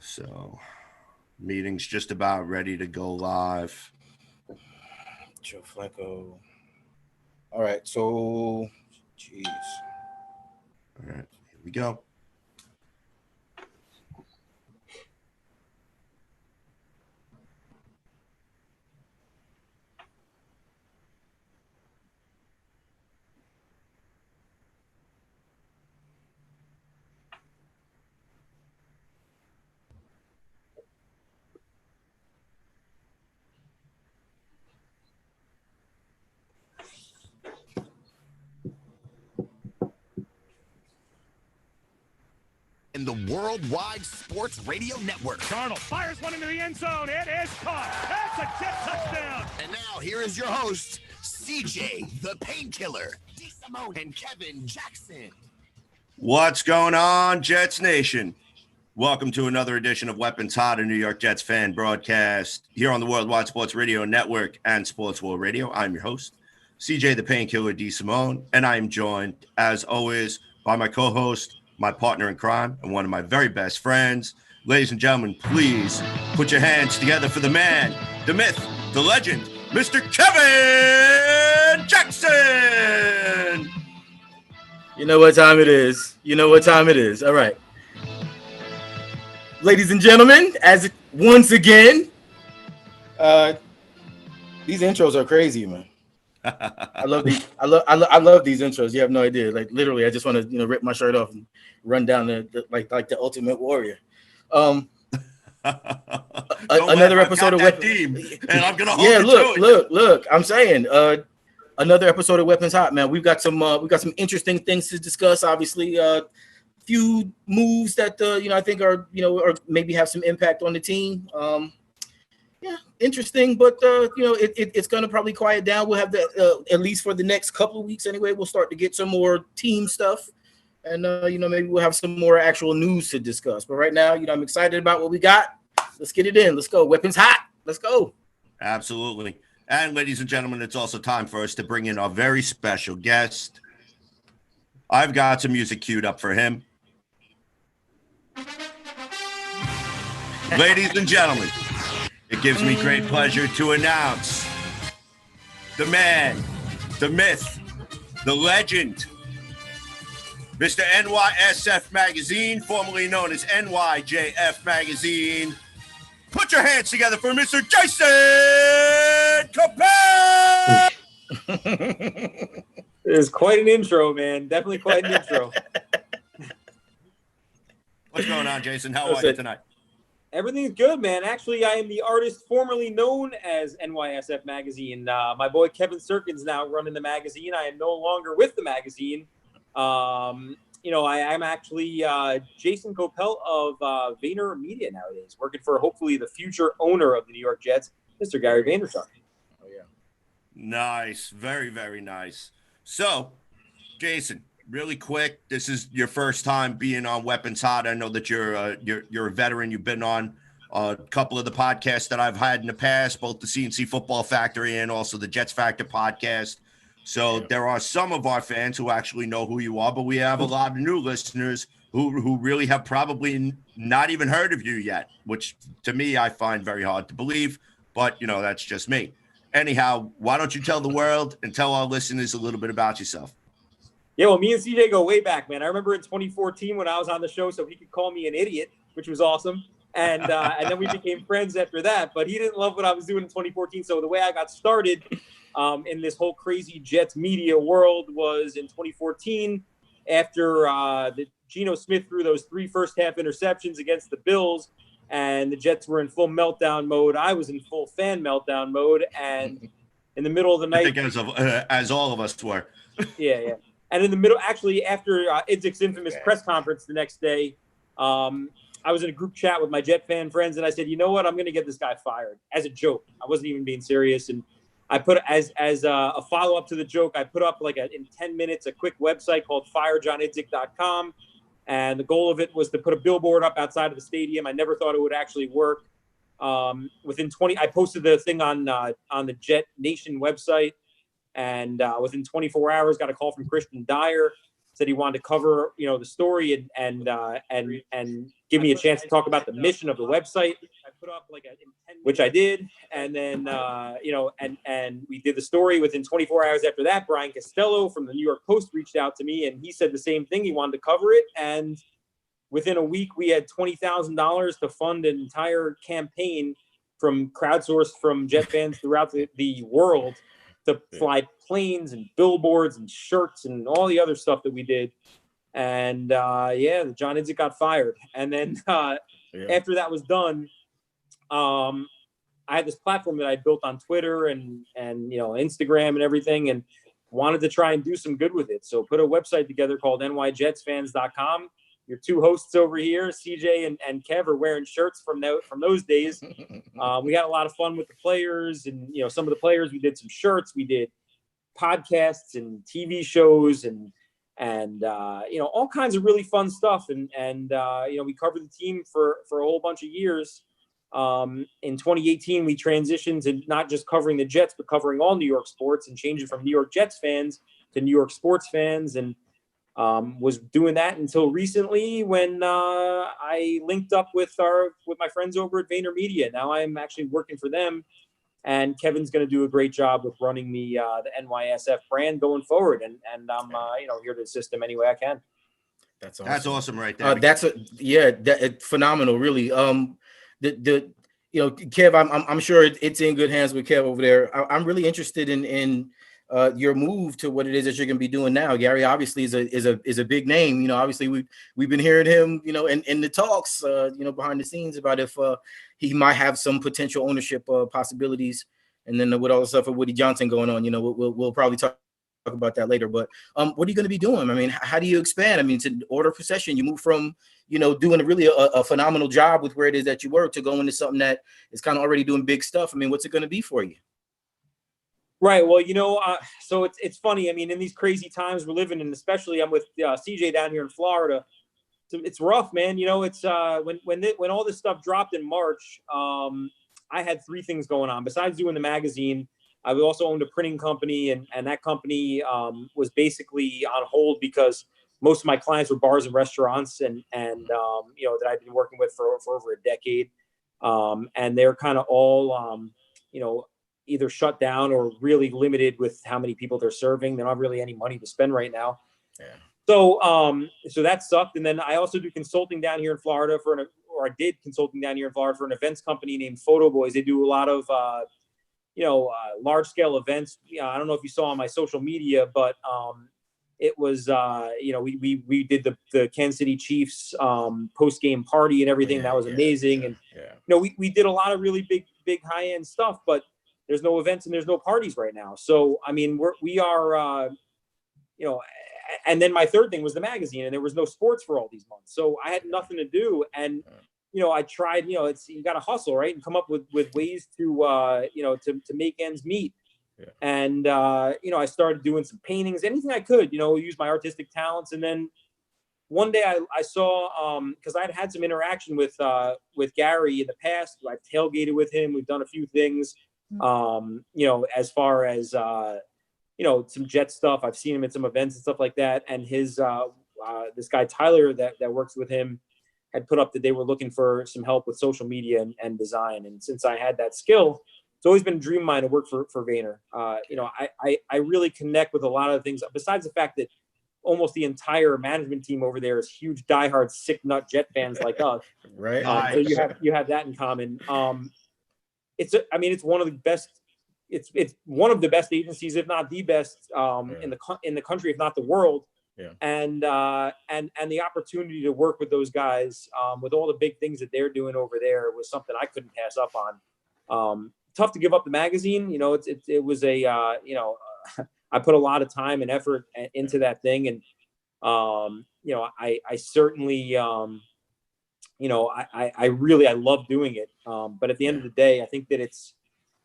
So, meeting's just about ready to go live. Joe Flacco. All right, so, jeez. All right, here we go. In the Worldwide Sports Radio Network. Darnold fires one into the end zone. It is caught. That's a Jet touchdown. And now here is your host, CJ the Painkiller, D. Simone, and Kevin Jackson. What's going on, Jets Nation? Welcome to another edition of Weapons Hot, a New York Jets fan broadcast here on the Worldwide Sports Radio Network and Sports World Radio. I'm your host, CJ the Painkiller, D. Simone, and I am joined, as always, by my co-host, my partner in crime, and one of my very best friends. Ladies and gentlemen, please put your hands together for the man, the myth, the legend, Mr. Kevin Jackson. You know what time it is. All right. Ladies and gentlemen, once again, these intros are crazy, man. I love these. I love these intros. You have no idea. Like literally, I just want to rip my shirt off and run down like the Ultimate Warrior. Another episode of Weapons. And I'm gonna hold look. I'm saying another episode of Weapons Hot, man. We've got some interesting things to discuss. Obviously, few moves that I think are or maybe have some impact on the team. Yeah, interesting, but it's going to probably quiet down. We'll have the at least for the next couple of weeks anyway. We'll start to get some more team stuff, and maybe we'll have some more actual news to discuss. But right now, I'm excited about what we got. Let's get it in. Let's go. Weapons hot. Let's go. Absolutely. And ladies and gentlemen, it's also time for us to bring in our very special guest. I've got some music queued up for him. Ladies and gentlemen, it gives me great pleasure to announce the man, the myth, the legend, Mr. NYSF Magazine, formerly known as NYJF Magazine. Put your hands together for Mr. Jason Koeppel! It is quite an intro, man. Definitely quite an intro. What's going on, Jason? How are you tonight? Everything's good, man. Actually, I am the artist formerly known as NYSF Magazine. My boy Kevin Serkin's now running the magazine. I am no longer with the magazine. I'm actually Jason Koeppel of Vayner Media nowadays, working for hopefully the future owner of the New York Jets, Mr. Gary Vaynerchuk. Oh, yeah. Nice. Very, very nice. So, Jason, really quick, this is your first time being on Weapons Hot. I know that you're a veteran. You've been on a couple of the podcasts that I've had in the past, both the CNC Football Factory and also the Jets Factor podcast. So there are some of our fans who actually know who you are, but we have a lot of new listeners who really have probably not even heard of you yet, which to me I find very hard to believe. But, that's just me. Anyhow, why don't you tell the world and tell our listeners a little bit about yourself? Yeah, well, me and CJ go way back, man. I remember in 2014 when I was on the show, so he could call me an idiot, which was awesome. And then we became friends after that. But he didn't love what I was doing in 2014. So the way I got started in this whole crazy Jets media world was in 2014 after Geno Smith threw those 3 first-half interceptions against the Bills, and the Jets were in full meltdown mode. I was in full fan meltdown mode, and in the middle of the night, I think as all of us were. Yeah. And in the middle, actually, after Idzik's infamous press conference the next day, I was in a group chat with my Jet fan friends, and I said, you know what? I'm going to get this guy fired as a joke. I wasn't even being serious. And I put as a follow-up to the joke, I put up in 10 minutes a quick website called firejohnidzik.com. And the goal of it was to put a billboard up outside of the stadium. I never thought it would actually work. I posted the thing on the Jet Nation website. And within 24 hours, got a call from Christian Dyer. said he wanted to cover, the story and give me a chance to talk about the mission of the website. I put up which I did. And then, and we did the story. Within 24 hours after that, Brian Costello from the New York Post reached out to me, and he said the same thing. He wanted to cover it. And within a week, we had $20,000 to fund an entire campaign from crowdsourced from Jet fans throughout the world to fly planes and billboards and shirts and all the other stuff that we did. And John Idzik got fired. And then after that was done, I had this platform that I built on Twitter and Instagram and everything, and wanted to try and do some good with it. So put a website together called nyjetsfans.com. Your two hosts over here, CJ and Kev, are wearing shirts from those days. We had a lot of fun with the players, and some of the players. We did some shirts, we did podcasts and TV shows, and all kinds of really fun stuff. And we covered the team for a whole bunch of years. In 2018, we transitioned to not just covering the Jets, but covering all New York sports, and changing from New York Jets fans to New York sports fans, and was doing that until recently when I linked up with my friends over at VaynerMedia. Now I'm actually working for them, and Kevin's going to do a great job with running the NYSF brand going forward. And I'm here to assist him any way I can. That's awesome. That's awesome right there. That's phenomenal, really. Kev, I'm sure it's in good hands with Kev over there. I'm really interested in your move to what it is that you're going to be doing now. Gary obviously is a big name. Obviously we've been hearing him, in the talks, behind the scenes about if he might have some potential ownership possibilities. And then with all the stuff with Woody Johnson going on, we'll probably talk about that later. But what are you going to be doing? I mean, how do you expand? I mean, to order procession, you move from doing a phenomenal job with where it is that you work to go into something that is kind of already doing big stuff. I mean, what's it going to be for you? Right. Well, so it's funny. I mean, in these crazy times we're living in, especially I'm with CJ down here in Florida. It's rough, man. It's when all this stuff dropped in March, I had three things going on. Besides doing the magazine, I also owned a printing company, and that company was basically on hold because most of my clients were bars and restaurants, and that I've been working with for over a decade, and they're kind of all either shut down or really limited with how many people they're serving. They don't have really any money to spend right now. Yeah. So that sucked. And then I also do consulting down here in Florida I did consulting down here in Florida for an events company named Photo Boys. They do a lot of, large scale events. I don't know if you saw on my social media, but it was, we did the Kansas City Chiefs post game party and everything. That was amazing. And, we did a lot of really big high end stuff, but there's no events and there's no parties right now. So, I mean, we are, and then my third thing was the magazine, and there was no sports for all these months. So I had nothing to do. And, I tried, you got to hustle, right? And come up with ways to make ends meet. Yeah. And, I started doing some paintings, anything I could, use my artistic talents. And then one day I saw, because I'd had some interaction with Gary in the past. I've tailgated with him. We've done a few things. As far as some Jet stuff, I've seen him at some events and stuff like that. And his this guy Tyler that works with him had put up that they were looking for some help with social media and design. And since I had that skill, it's always been a dream of mine to work for Vayner. I really connect with a lot of things besides the fact that almost the entire management team over there is huge diehard sick nut Jet fans like us. Right. So you have that in common. It's one of the best. It's one of the best agencies, if not the best, in the country, if not the world. Yeah. And the opportunity to work with those guys, with all the big things that they're doing over there, was something I couldn't pass up on. Tough to give up the magazine. It was I put a lot of time and effort into that thing, and I certainly. I love doing it. But at the end of the day, I think that it's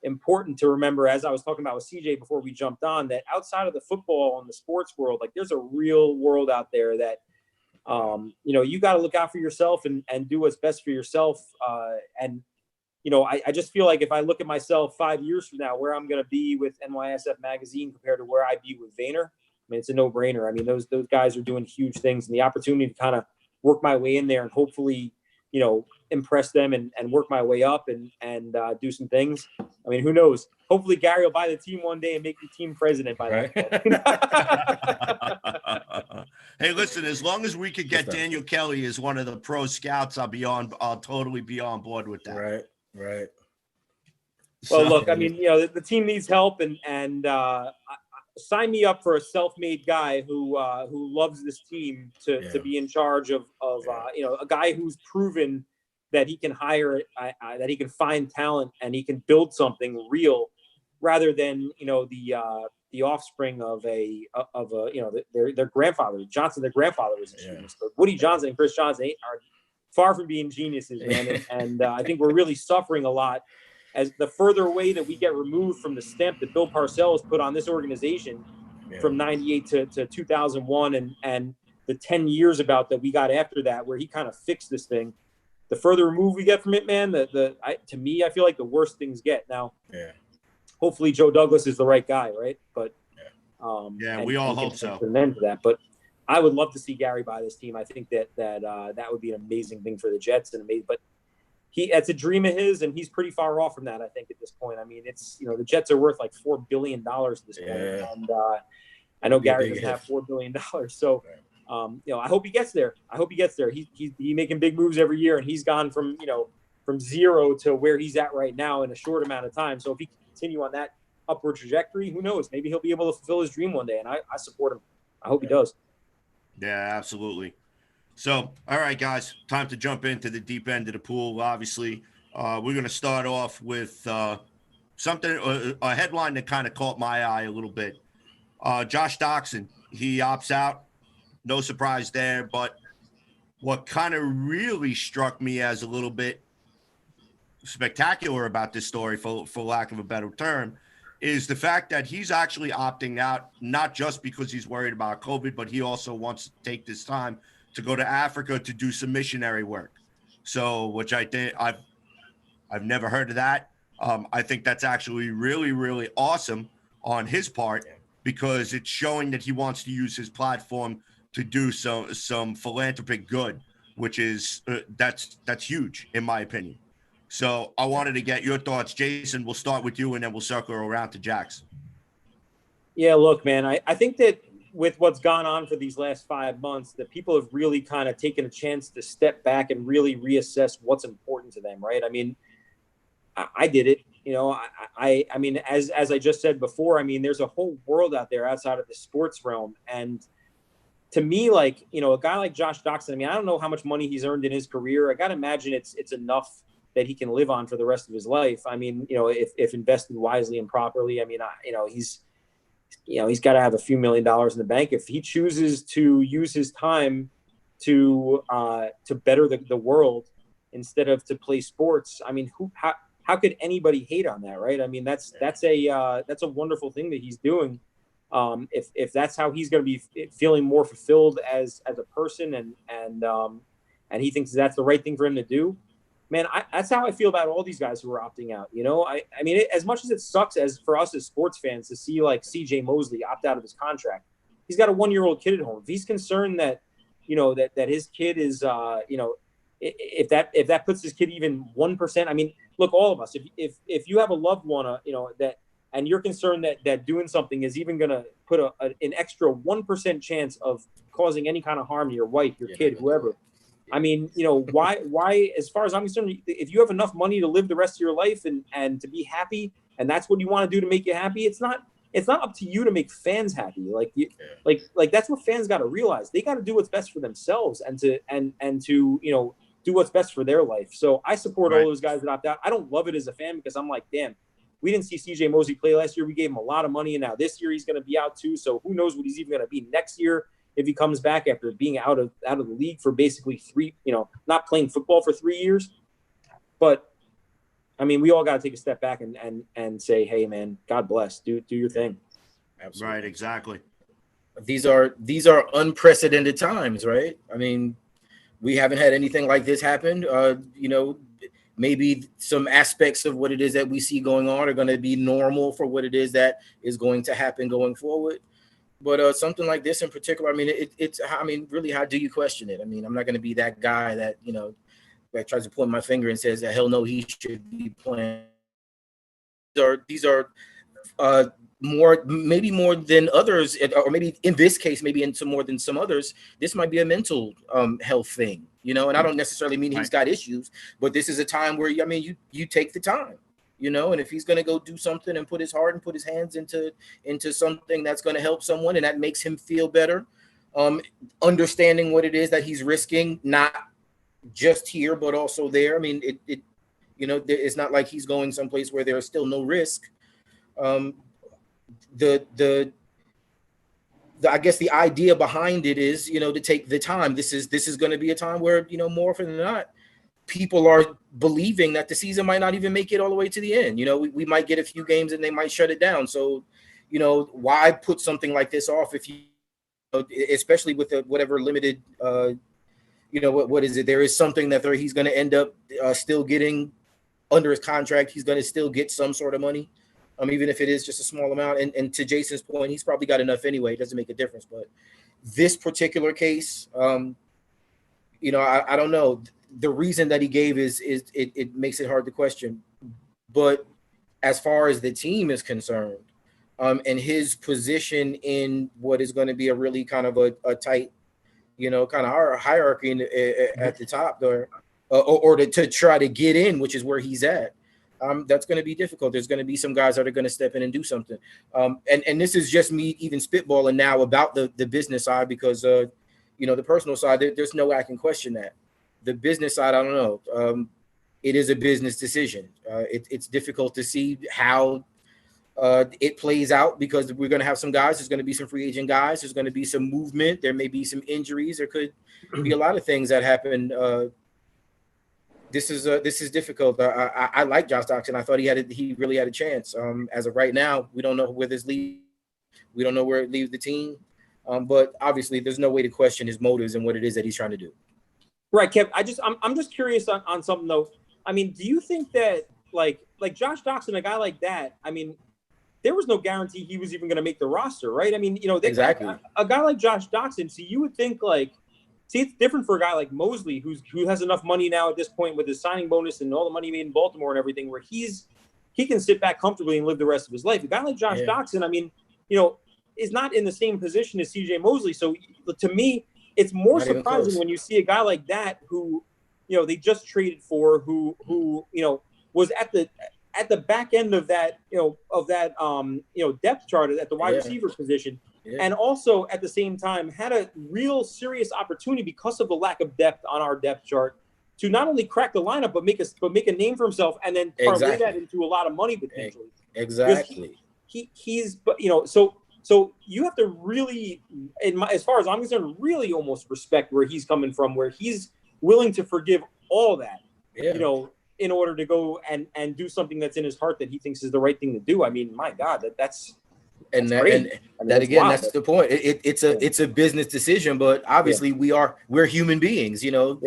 important to remember, as I was talking about with CJ before we jumped on, that outside of the football and the sports world, like there's a real world out there that, you got to look out for yourself and do what's best for yourself. I just feel like if I look at myself 5 years from now, where I'm going to be with NYSF magazine compared to where I'd be with Vayner, mean, it's a no-brainer. I mean, those guys are doing huge things, and the opportunity to kind of work my way in there and hopefully, impress them and work my way up and do some things. I mean, who knows? Hopefully Gary will buy the team one day and make me team president by Right. that. Hey, listen, as long as we could get Daniel Kelly as one of the pro scouts, I'll totally be on board with that. Right. Well, look, I mean, the team needs help, and sign me up for a self-made guy who loves this team to be in charge of a guy who's proven that he can hire, that he can find talent and he can build something real, rather than the offspring of their grandfather Johnson. Their grandfather was a genius, but Woody Johnson and Chris Johnson are far from being geniuses, man. And I think we're really suffering a lot as the further away that we get removed from the stamp that Bill Parcells put on this organization from 98 to 2001 and the 10 years about that we got after that, where he kind of fixed this thing. The further removed we get from it, man, to me, I feel like the worse things get. Now, hopefully Joe Douglas is the right guy, right? But we all hope so. An end to that, but I would love to see Gary buy this team. I think that would be an amazing thing for the Jets, but it's a dream of his, and he's pretty far off from that, I think, at this point. I mean, it's the Jets are worth like $4 billion at this point, and I know Gary doesn't have $4 billion, so. I hope he gets there. He's making big moves every year, and he's gone from zero to where he's at right now in a short amount of time. So if he can continue on that upward trajectory, who knows? Maybe he'll be able to fulfill his dream one day, and I support him. I hope he does. Yeah, absolutely. So, all right, guys, time to jump into the deep end of the pool. Obviously, we're going to start off with a headline that kind of caught my eye a little bit. Josh Doctson, he opts out. No surprise there, but what kind of really struck me as a little bit spectacular about this story, for lack of a better term, is the fact that he's actually opting out, not just because he's worried about COVID, but he also wants to take this time to go to Africa to do some missionary work. So, which I think I've never heard of that. I think that's actually really, really awesome on his part, because it's showing that he wants to use his platform to do some philanthropic good, which is that's huge in my opinion. So I wanted to get your thoughts. Jason, we'll start with you and then we'll circle around to Jax. Yeah, look, man, I think that with what's gone on for these last 5 months, that people have really kind of taken a chance to step back and really reassess what's important to them, right? I mean, I did it. I mean, as I just said before, I mean, there's a whole world out there outside of the sports realm. And to me, like, a guy like Josh Doctson, I mean, I don't know how much money he's earned in his career. I got to imagine it's enough that he can live on for the rest of his life. I mean, if invested wisely and properly, I mean, he's got to have a few $1 million in the bank. If he chooses to use his time to better the world instead of to play sports, I mean, how could anybody hate on that, right? I mean, that's a wonderful thing that he's doing. If that's how he's going to be feeling more fulfilled as a person, and he thinks that's the right thing for him to do, man, that's how I feel about all these guys who are opting out. I mean, as much as it sucks as for us as sports fans to see like C.J. Mosley opt out of his contract, he's got a 1-year-old kid at home. If he's concerned that that his kid is if that puts his kid even 1%, I mean, look, all of us, if you have a loved one, that. And you're concerned that doing something is even going to put an extra 1% chance of causing any kind of harm to your wife, your kid, whoever. I mean, why, as far as I'm concerned, if you have enough money to live the rest of your life and to be happy, and that's what you want to do to make you happy, it's not up to you to make fans happy. Like that's what fans got to realize. They got to do what's best for themselves and to do what's best for their life. So I support all those guys that opt out. I don't love it as a fan because I'm like, damn, we didn't see C.J. Mosley play last year. We gave him a lot of money, and now this year he's going to be out too. So who knows what he's even going to be next year if he comes back after being out of the league for basically not playing football for 3 years. But I mean, we all got to take a step back and say, hey, man, God bless. Do your thing. Absolutely. Right, exactly. These are unprecedented times, right? I mean, we haven't had anything like this happen. Maybe some aspects of what it is that we see going on are going to be normal for what it is that is going to happen going forward. But something like this in particular, I mean, I mean, really, how do you question it? I mean, I'm not going to be that guy that, that tries to point my finger and says that hell no, he should be playing. These are maybe more than others, or maybe in this case, maybe into more than some others. This might be a mental health thing, and I don't necessarily mean he's got issues, but this is a time where, I mean, you take the time, and if he's going to go do something and put his heart and put his hands into something that's going to help someone and that makes him feel better, understanding what it is that he's risking, not just here, but also there. I mean, it's not like he's going someplace where there's still no risk. I guess the idea behind it is, to take the time. This is going to be a time where, more often than not, people are believing that the season might not even make it all the way to the end. We might get a few games and they might shut it down. So, why put something like this off if you, especially with whatever limited, what is it? There is something that he's going to end up still getting under his contract. He's going to still get some sort of money. Even if it is just a small amount. And to Jason's point, he's probably got enough anyway. It doesn't make a difference. But this particular case, I don't know. The reason that he gave is it makes it hard to question. But as far as the team is concerned, and his position in what is going to be a really kind of a tight, kind of hierarchy at the top there, or to try to get in, which is where he's at. That's going to be difficult. There's going to be some guys that are going to step in and do something. And this is just me even spitballing now about the business side, because, the personal side, there's no way I can question that. The business side, I don't know. It is a business decision. It's difficult to see how it plays out, because we're going to have some guys. There's going to be some free agent guys. There's going to be some movement. There may be some injuries. There could be a lot of things that happen. This is difficult. I like Josh Doctson. I thought he really had a chance. As of right now, we don't know where this leaves. We don't know where it leaves the team. But obviously, there's no way to question his motives and what it is that he's trying to do. Right, Kev. I'm just curious on something though. I mean, do you think that like Josh Doctson, a guy like that? I mean, there was no guarantee he was even going to make the roster, right? I mean, exactly. A guy like Josh Doctson. So you would think it's different for a guy like Mosley, who has enough money now at this point with his signing bonus and all the money made in Baltimore and everything, where he can sit back comfortably and live the rest of his life. A guy like Josh Doctson, I mean, is not in the same position as CJ Mosley. So to me, it's more surprising when you see a guy like that who, they just traded for, who was at the back end of that, depth chart at the wide receiver position. Yeah. And also at the same time had a real serious opportunity because of the lack of depth on our depth chart to not only crack the lineup, but make a name for himself and then parlay that into a lot of money potentially. Exactly. He's so you have to really, as far as I'm concerned, really almost respect where he's coming from, where he's willing to forgive all that, in order to go and do something that's in his heart that he thinks is the right thing to do. I mean, my God, that's that's the point. It's a business decision, but obviously we're human beings,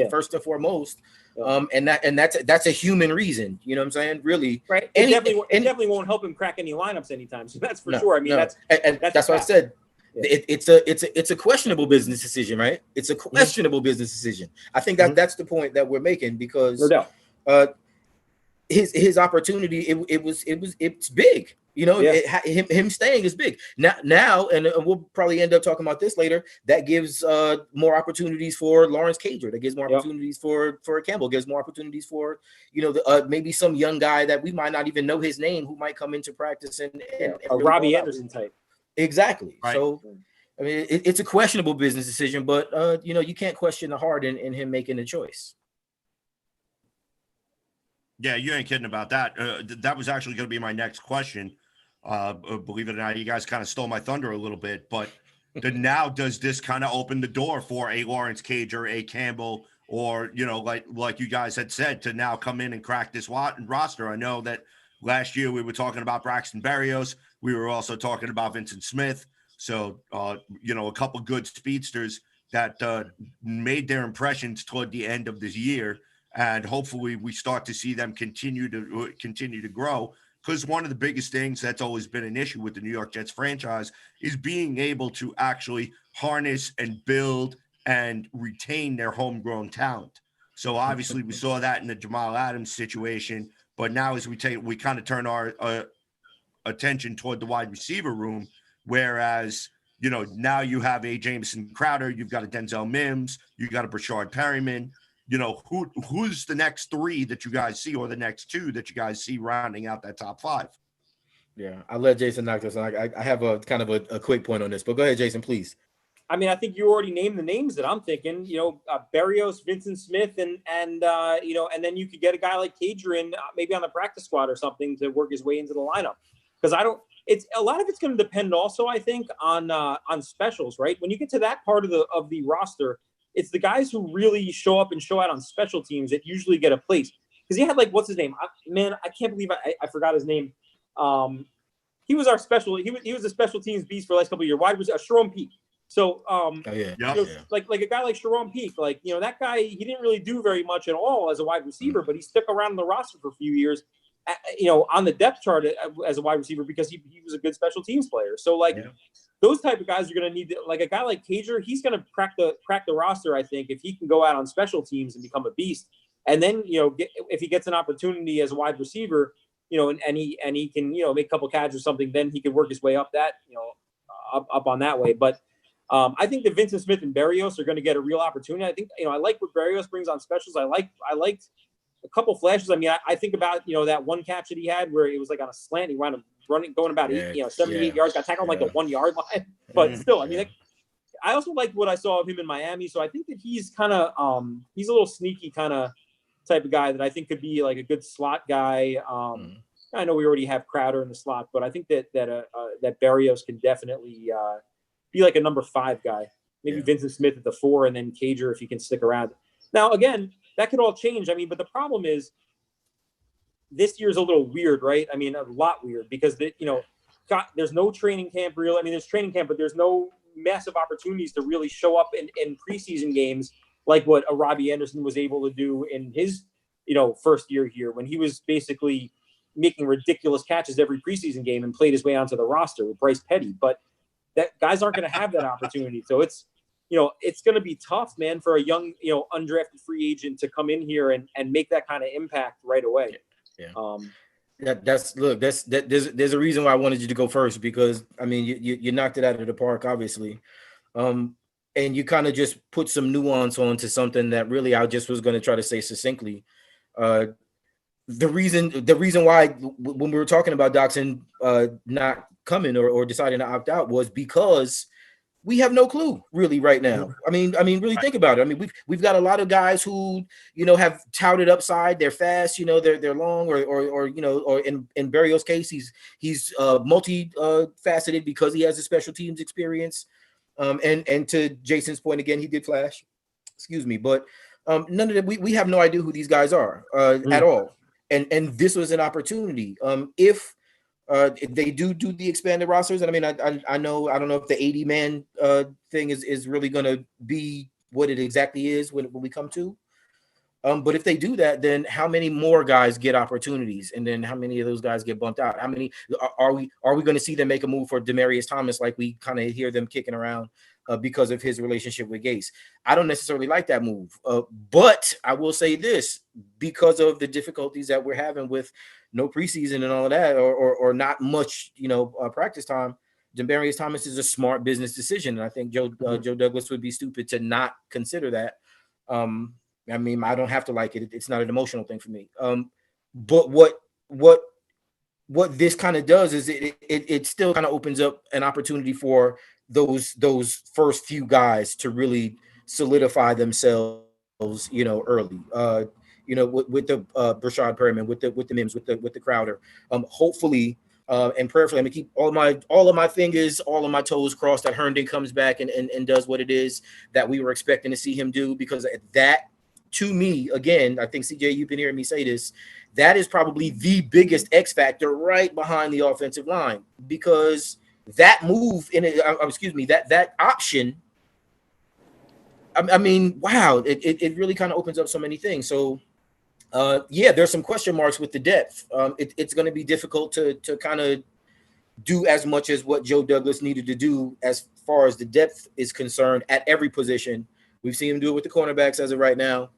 first and foremost. And that's a human reason, you know what I'm saying? Really, right? It definitely won't help him crack any lineups anytime. So that's for sure. I mean, that's what I said. Yeah. It's a questionable business decision, right? It's a questionable business decision. I think that's the point that we're making, because his opportunity it's big. Him staying is big. Now, and we'll probably end up talking about this later. That gives more opportunities for Lawrence Cager. That gives more opportunities for Campbell. Gives more opportunities for maybe some young guy that we might not even know his name, who might come into practice and a Robbie Anderson type. Exactly. Right. So, I mean, it's a questionable business decision, but you can't question the heart in him making the choice. Yeah, you ain't kidding about that. That was actually going to be my next question. Believe it or not, you guys kind of stole my thunder a little bit, but now does this kind of open the door for a Lawrence Cager, a Campbell, or, like you guys had said, to now come in and crack this roster? I know that last year we were talking about Braxton Berrios. We were also talking about Vincent Smith. So, a couple good speedsters that made their impressions toward the end of this year. And hopefully we start to see them continue to grow. because one of the biggest things that's always been an issue with the New York Jets franchise is being able to actually harness and build and retain their homegrown talent. So obviously we saw that in the Jamal Adams situation, but now as we kind of turn our attention toward the wide receiver room, whereas, now you have a Jamison Crowder, you've got a Denzel Mims, you got a Brashard Perryman, who's the next three that you guys see, or the next two that you guys see rounding out that top five? Yeah, I'll let Jason knock this on. I have a kind of a quick point on this, but go ahead, Jason, please. I mean, I think you already named the names that I'm thinking. Berrios, Vincent Smith, and then you could get a guy like Cadron, maybe on the practice squad or something, to work his way into the lineup. Because it's a lot of it's going to depend also, I think, on specials, right? When you get to that part of the roster, it's the guys who really show up and show out on special teams that usually get a place. Because he had what's his name? I can't believe I forgot his name. He was our special. He was a special teams beast for the last couple of years. Wide receiver, Sharon Peak. So, like a guy like Sharon Peak, that guy, he didn't really do very much at all as a wide receiver, but he stuck around the roster for a few years, on the depth chart as a wide receiver because he was a good special teams player. So, those type of guys are going to need, a guy like Cager, he's going to crack the roster, I think, if he can go out on special teams and become a beast. And then, if he gets an opportunity as a wide receiver, and he can, make a couple catches or something, then he could work his way up that, up on that way. But I think that Vincent Smith and Berrios are going to get a real opportunity. I think, I like what Berrios brings on specials. I liked a couple flashes. I mean, I think about, that one catch that he had where it was on a slant. He wound up going about 78 yards, got tackled on the 1 yard line. But still, I mean, I also liked what I saw of him in Miami. So I think that he's kind of, he's a little sneaky kind of type of guy that I think could be a good slot guy. I know we already have Crowder in the slot, but I think that Berrios can definitely be a number 5 guy. Maybe Vincent Smith at the 4, and then Cager if he can stick around. Now, again, that could all change. I mean, but the problem is this year's a little weird, right? I mean, a lot weird because there's no training camp real. I mean, there's training camp, but there's no massive opportunities to really show up in preseason games like what a Robbie Anderson was able to do in his, first year here when he was basically making ridiculous catches every preseason game and played his way onto the roster with Bryce Petty. But that guys aren't going to have that opportunity. So it's going to be tough, man, for a young, undrafted free agent to come in here and make that kind of impact right away. Yeah. There's a reason why I wanted you to go first, because I mean, you knocked it out of the park, obviously. And you kind of just put some nuance onto something that really I just was going to try to say succinctly. The reason why when we were talking about Doctson not coming or deciding to opt out was because we have no clue really right now. I mean, really think about it. I mean, we've got a lot of guys who, have touted upside. They're fast, they're long, or in Berrios' case, he's multi-faceted because he has a special teams experience. And to Jason's point again, he did flash. Excuse me, but none of that. We have no idea who these guys are at all. And this was an opportunity. If they do the expanded rosters, and I mean, I don't know if the 80-man thing is really going to be what it exactly is when we come to. But if they do that, then how many more guys get opportunities, and then how many of those guys get bumped out? How many are we going to see them make a move for Demaryius Thomas, like we kind of hear them kicking around because of his relationship with Gase? I don't necessarily like that move, but I will say this, because of the difficulties that we're having with no preseason and all of that, or not much, practice time, Demaryius Thomas is a smart business decision, and I think Joe Douglas would be stupid to not consider that. I mean, I don't have to like it. It's not an emotional thing for me. But what this kind of does is it still kind of opens up an opportunity for those first few guys to really solidify themselves, early. With the Brashard Perriman, with the Mims, with the Crowder. Hopefully, and prayerfully, I'm gonna keep all of my fingers, all of my toes crossed that Herndon comes back and does what it is that we were expecting to see him do, because that, to me, again, I think CJ, you've been hearing me say this, that is probably the biggest X factor right behind the offensive line, because that move that option, I mean, wow, it really kind of opens up so many things. So Yeah, there's some question marks with the depth. It's going to be difficult to kind of do as much as what Joe Douglas needed to do as far as the depth is concerned at every position. We've seen him do it with the cornerbacks as of right now.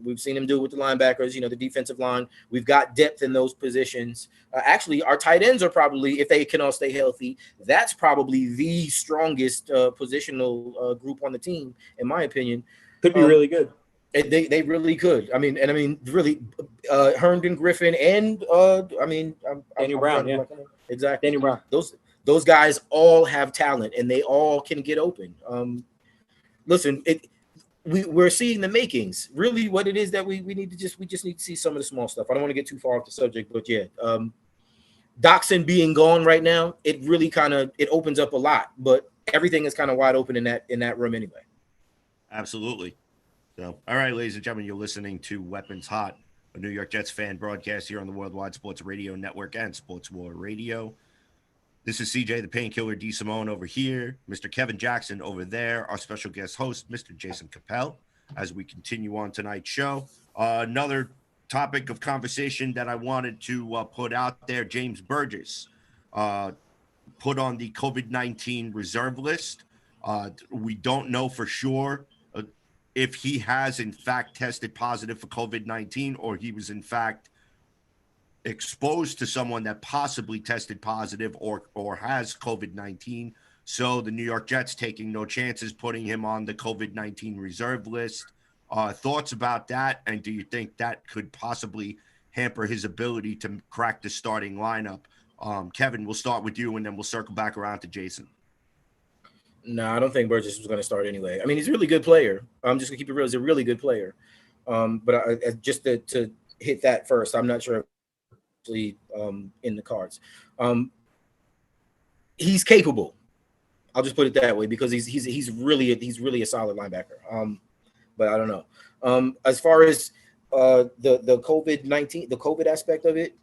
We've seen him do it with the linebackers, the defensive line. We've got depth in those positions. Actually, our tight ends are probably, if they can all stay healthy, that's probably the strongest positional group on the team, in my opinion. Could be really good. They really could. I mean, really, Herndon, Griffin, and Daniel Brown, yeah, exactly. Daniel Brown. Those guys all have talent, and they all can get open. Listen, we're seeing the makings. Really, what it is that we just need to see some of the small stuff. I don't want to get too far off the subject, but yeah, Doctson being gone right now, it really it opens up a lot. But everything is kind of wide open in that room anyway. Absolutely. So, all right, ladies and gentlemen, you're listening to Weapons Hot, a New York Jets fan broadcast here on the Worldwide Sports Radio Network and Sports War Radio. This is CJ, the Painkiller D. Simone over here, Mr. Kevin Jackson over there, our special guest host, Mr. Jason Koeppel, as we continue on tonight's show. Another topic of conversation that I wanted to put out there, James Burgess, put on the COVID-19 reserve list. We don't know for sure if he has in fact tested positive for COVID-19 or he was in fact exposed to someone that possibly tested positive or has COVID-19. So the New York Jets taking no chances, putting him on the COVID-19 reserve list. Thoughts about that? And do you think that could possibly hamper his ability to crack the starting lineup? Kevin, we'll start with you and then we'll circle back around to Jason. No, I don't think Burgess was going to start anyway. I mean, he's a really good player. I'm just going to keep it real. He's a really good player. But just to hit that first, I'm not sure if actually in the cards. He's capable. I'll just put it that way because he's really a solid linebacker. But I don't know. As far as the COVID-19, the COVID aspect of it,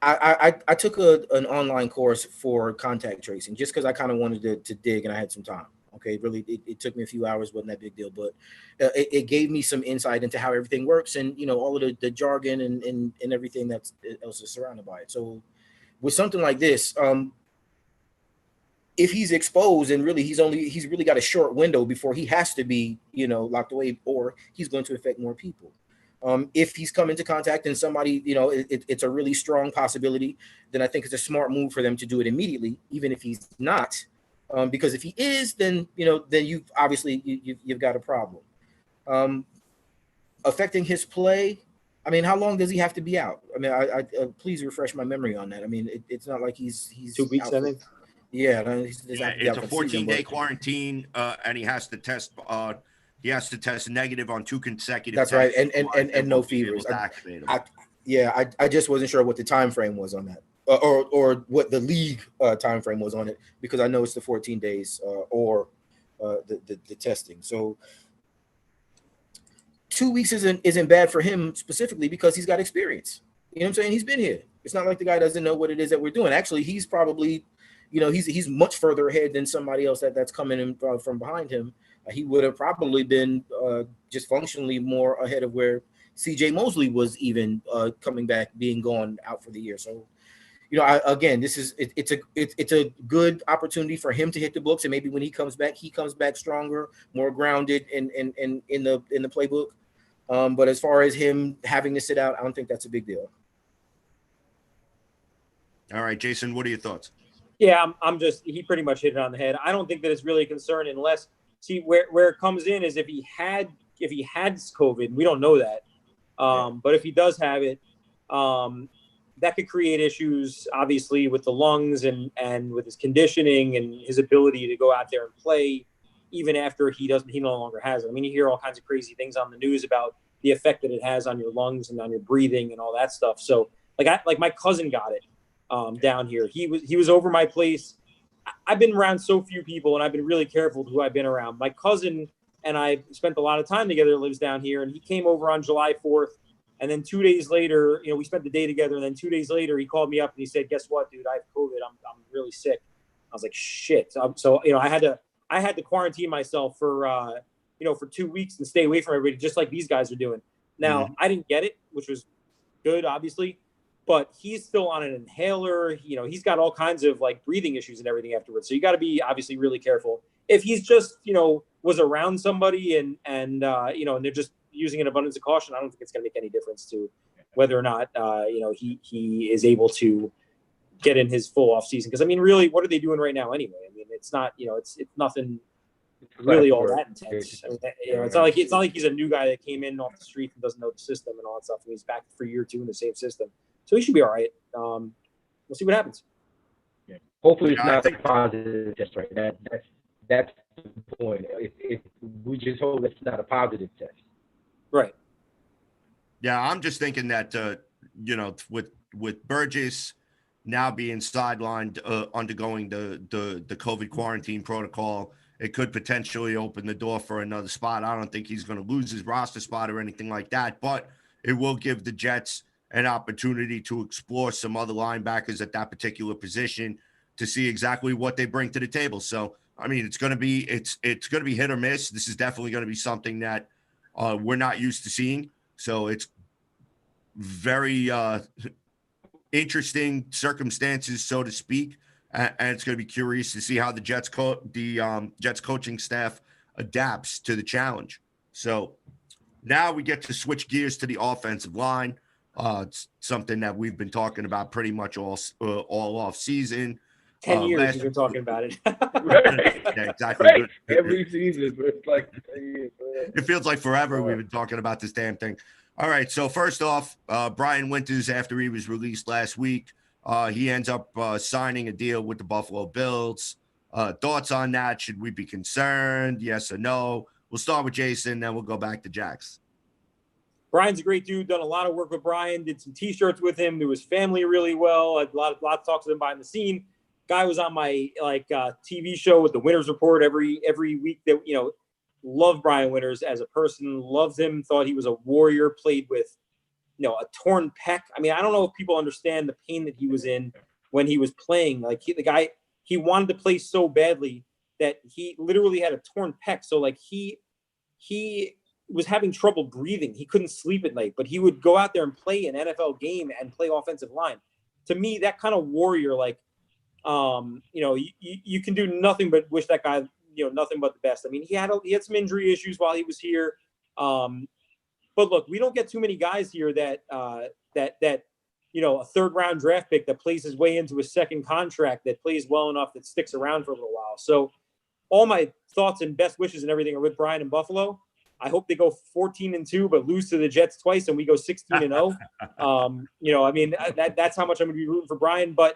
I took an online course for contact tracing just because I kind of wanted to dig and I had some time. Okay, really, it took me a few hours, wasn't that big deal, but it gave me some insight into how everything works and all of the jargon and everything else is surrounded by it. So with something like this, if he's exposed and really he's really got a short window before he has to be locked away, or he's going to affect more people. If he's come into contact and somebody, it's a really strong possibility, then I think it's a smart move for them to do it immediately, even if he's not. Because if he is, then you've obviously you've got a problem. Affecting his play, I mean, how long does he have to be out? I mean, I please refresh my memory on that. I mean, it's not like he's 2 weeks, I think. Yeah, it's a 14-day quarantine, and he has to test. He has to test negative on 2 consecutive. That's right, and no fevers. I just wasn't sure what the time frame was on that, or what the league time frame was on it, because I know it's the 14 days or the testing. So 2 weeks isn't bad for him specifically because he's got experience. You know what I'm saying? He's been here. It's not like the guy doesn't know what it is that we're doing. Actually, he's probably, he's much further ahead than somebody else that's coming in from behind him. He would have probably been just functionally more ahead of where CJ Mosley was even coming back, being gone out for the year. So, again, it's a good opportunity for him to hit the books, and maybe when he comes back stronger, more grounded in the playbook. But as far as him having to sit out, I don't think that's a big deal. All right, Jason, what are your thoughts? Yeah, he pretty much hit it on the head. I don't think that it's really a concern unless. See, where it comes in is if he had COVID, we don't know that. But if he does have it, that could create issues, obviously, with the lungs and with his conditioning and his ability to go out there and play, even after he no longer has it. I mean, you hear all kinds of crazy things on the news about the effect that it has on your lungs and on your breathing and all that stuff. So, like my cousin got it down here. He was over my place. I've been around so few people, and I've been really careful with who I've been around. My cousin and I spent a lot of time together, lives down here, and he came over on July 4th. And then 2 days later, we spent the day together. And then 2 days later, he called me up and he said, "Guess what, dude? I have COVID. I'm really sick." I was like, "Shit!" So I had to quarantine myself for for 2 weeks and stay away from everybody, just like these guys are doing. Now, I didn't get it, which was good, obviously, but he's still on an inhaler. He's got all kinds of like breathing issues and everything afterwards. So you got to be obviously really careful. If he's just, was around somebody and they're just using an abundance of caution, I don't think it's going to make any difference to whether or not, he is able to get in his full off season. Because I mean, really, what are they doing right now anyway? I mean, it's not, it's nothing really all that intense. I mean, it's not like he's a new guy that came in off the street and doesn't know the system and all that stuff. And he's back for year 2 in the same system, so he should be all right. We'll see what happens. Yeah. Hopefully, it's not a positive test, right? That's the point. If we just hope it's not a positive test, right? Yeah, I'm just thinking that with Burgess now being sidelined, undergoing the COVID quarantine protocol, it could potentially open the door for another spot. I don't think he's going to lose his roster spot or anything like that, but it will give the Jets an opportunity to explore some other linebackers at that particular position to see exactly what they bring to the table. So, I mean, it's going to be hit or miss. This is definitely going to be something that we're not used to seeing. So it's very interesting circumstances, so to speak. And it's going to be curious to see how the Jets coaching staff adapts to the challenge. So now we get to switch gears to the offensive line. It's something that we've been talking about pretty much all off season. 10 years you've been talking about it. Right. Yeah, exactly. Right. Every season, it's like it feels like forever we've been talking about this damn thing. All right. So first off, Brian Winters, after he was released last week, he ends up signing a deal with the Buffalo Bills. Thoughts on that? Should we be concerned? Yes or no? We'll start with Jason, then we'll go back to Jax. Brian's a great dude. Done a lot of work with Brian. Did some T-shirts with him. Knew his family really well. Had a lot of talks with him behind the scene. Guy was on my TV show with the Winters Report every week. That loved Brian Winters as a person. Loved him. Thought he was a warrior. Played with a torn pec. I mean, I don't know if people understand the pain that he was in when he was playing. Like he wanted to play so badly that he literally had a torn pec. So like he was having trouble breathing. He couldn't sleep at night, but he would go out there and play an NFL game and play offensive line. To me, that kind of warrior, you can do nothing but wish that guy, nothing but the best. I mean, he had some injury issues while he was here. But look, we don't get too many guys here that a third round draft pick that plays his way into a second contract, that plays well enough, that sticks around for a little while. So all my thoughts and best wishes and everything are with Brian in Buffalo. I hope they go 14-2, but lose to the Jets twice and we go 16-0. I mean, that's how much I'm going to be rooting for Brian, but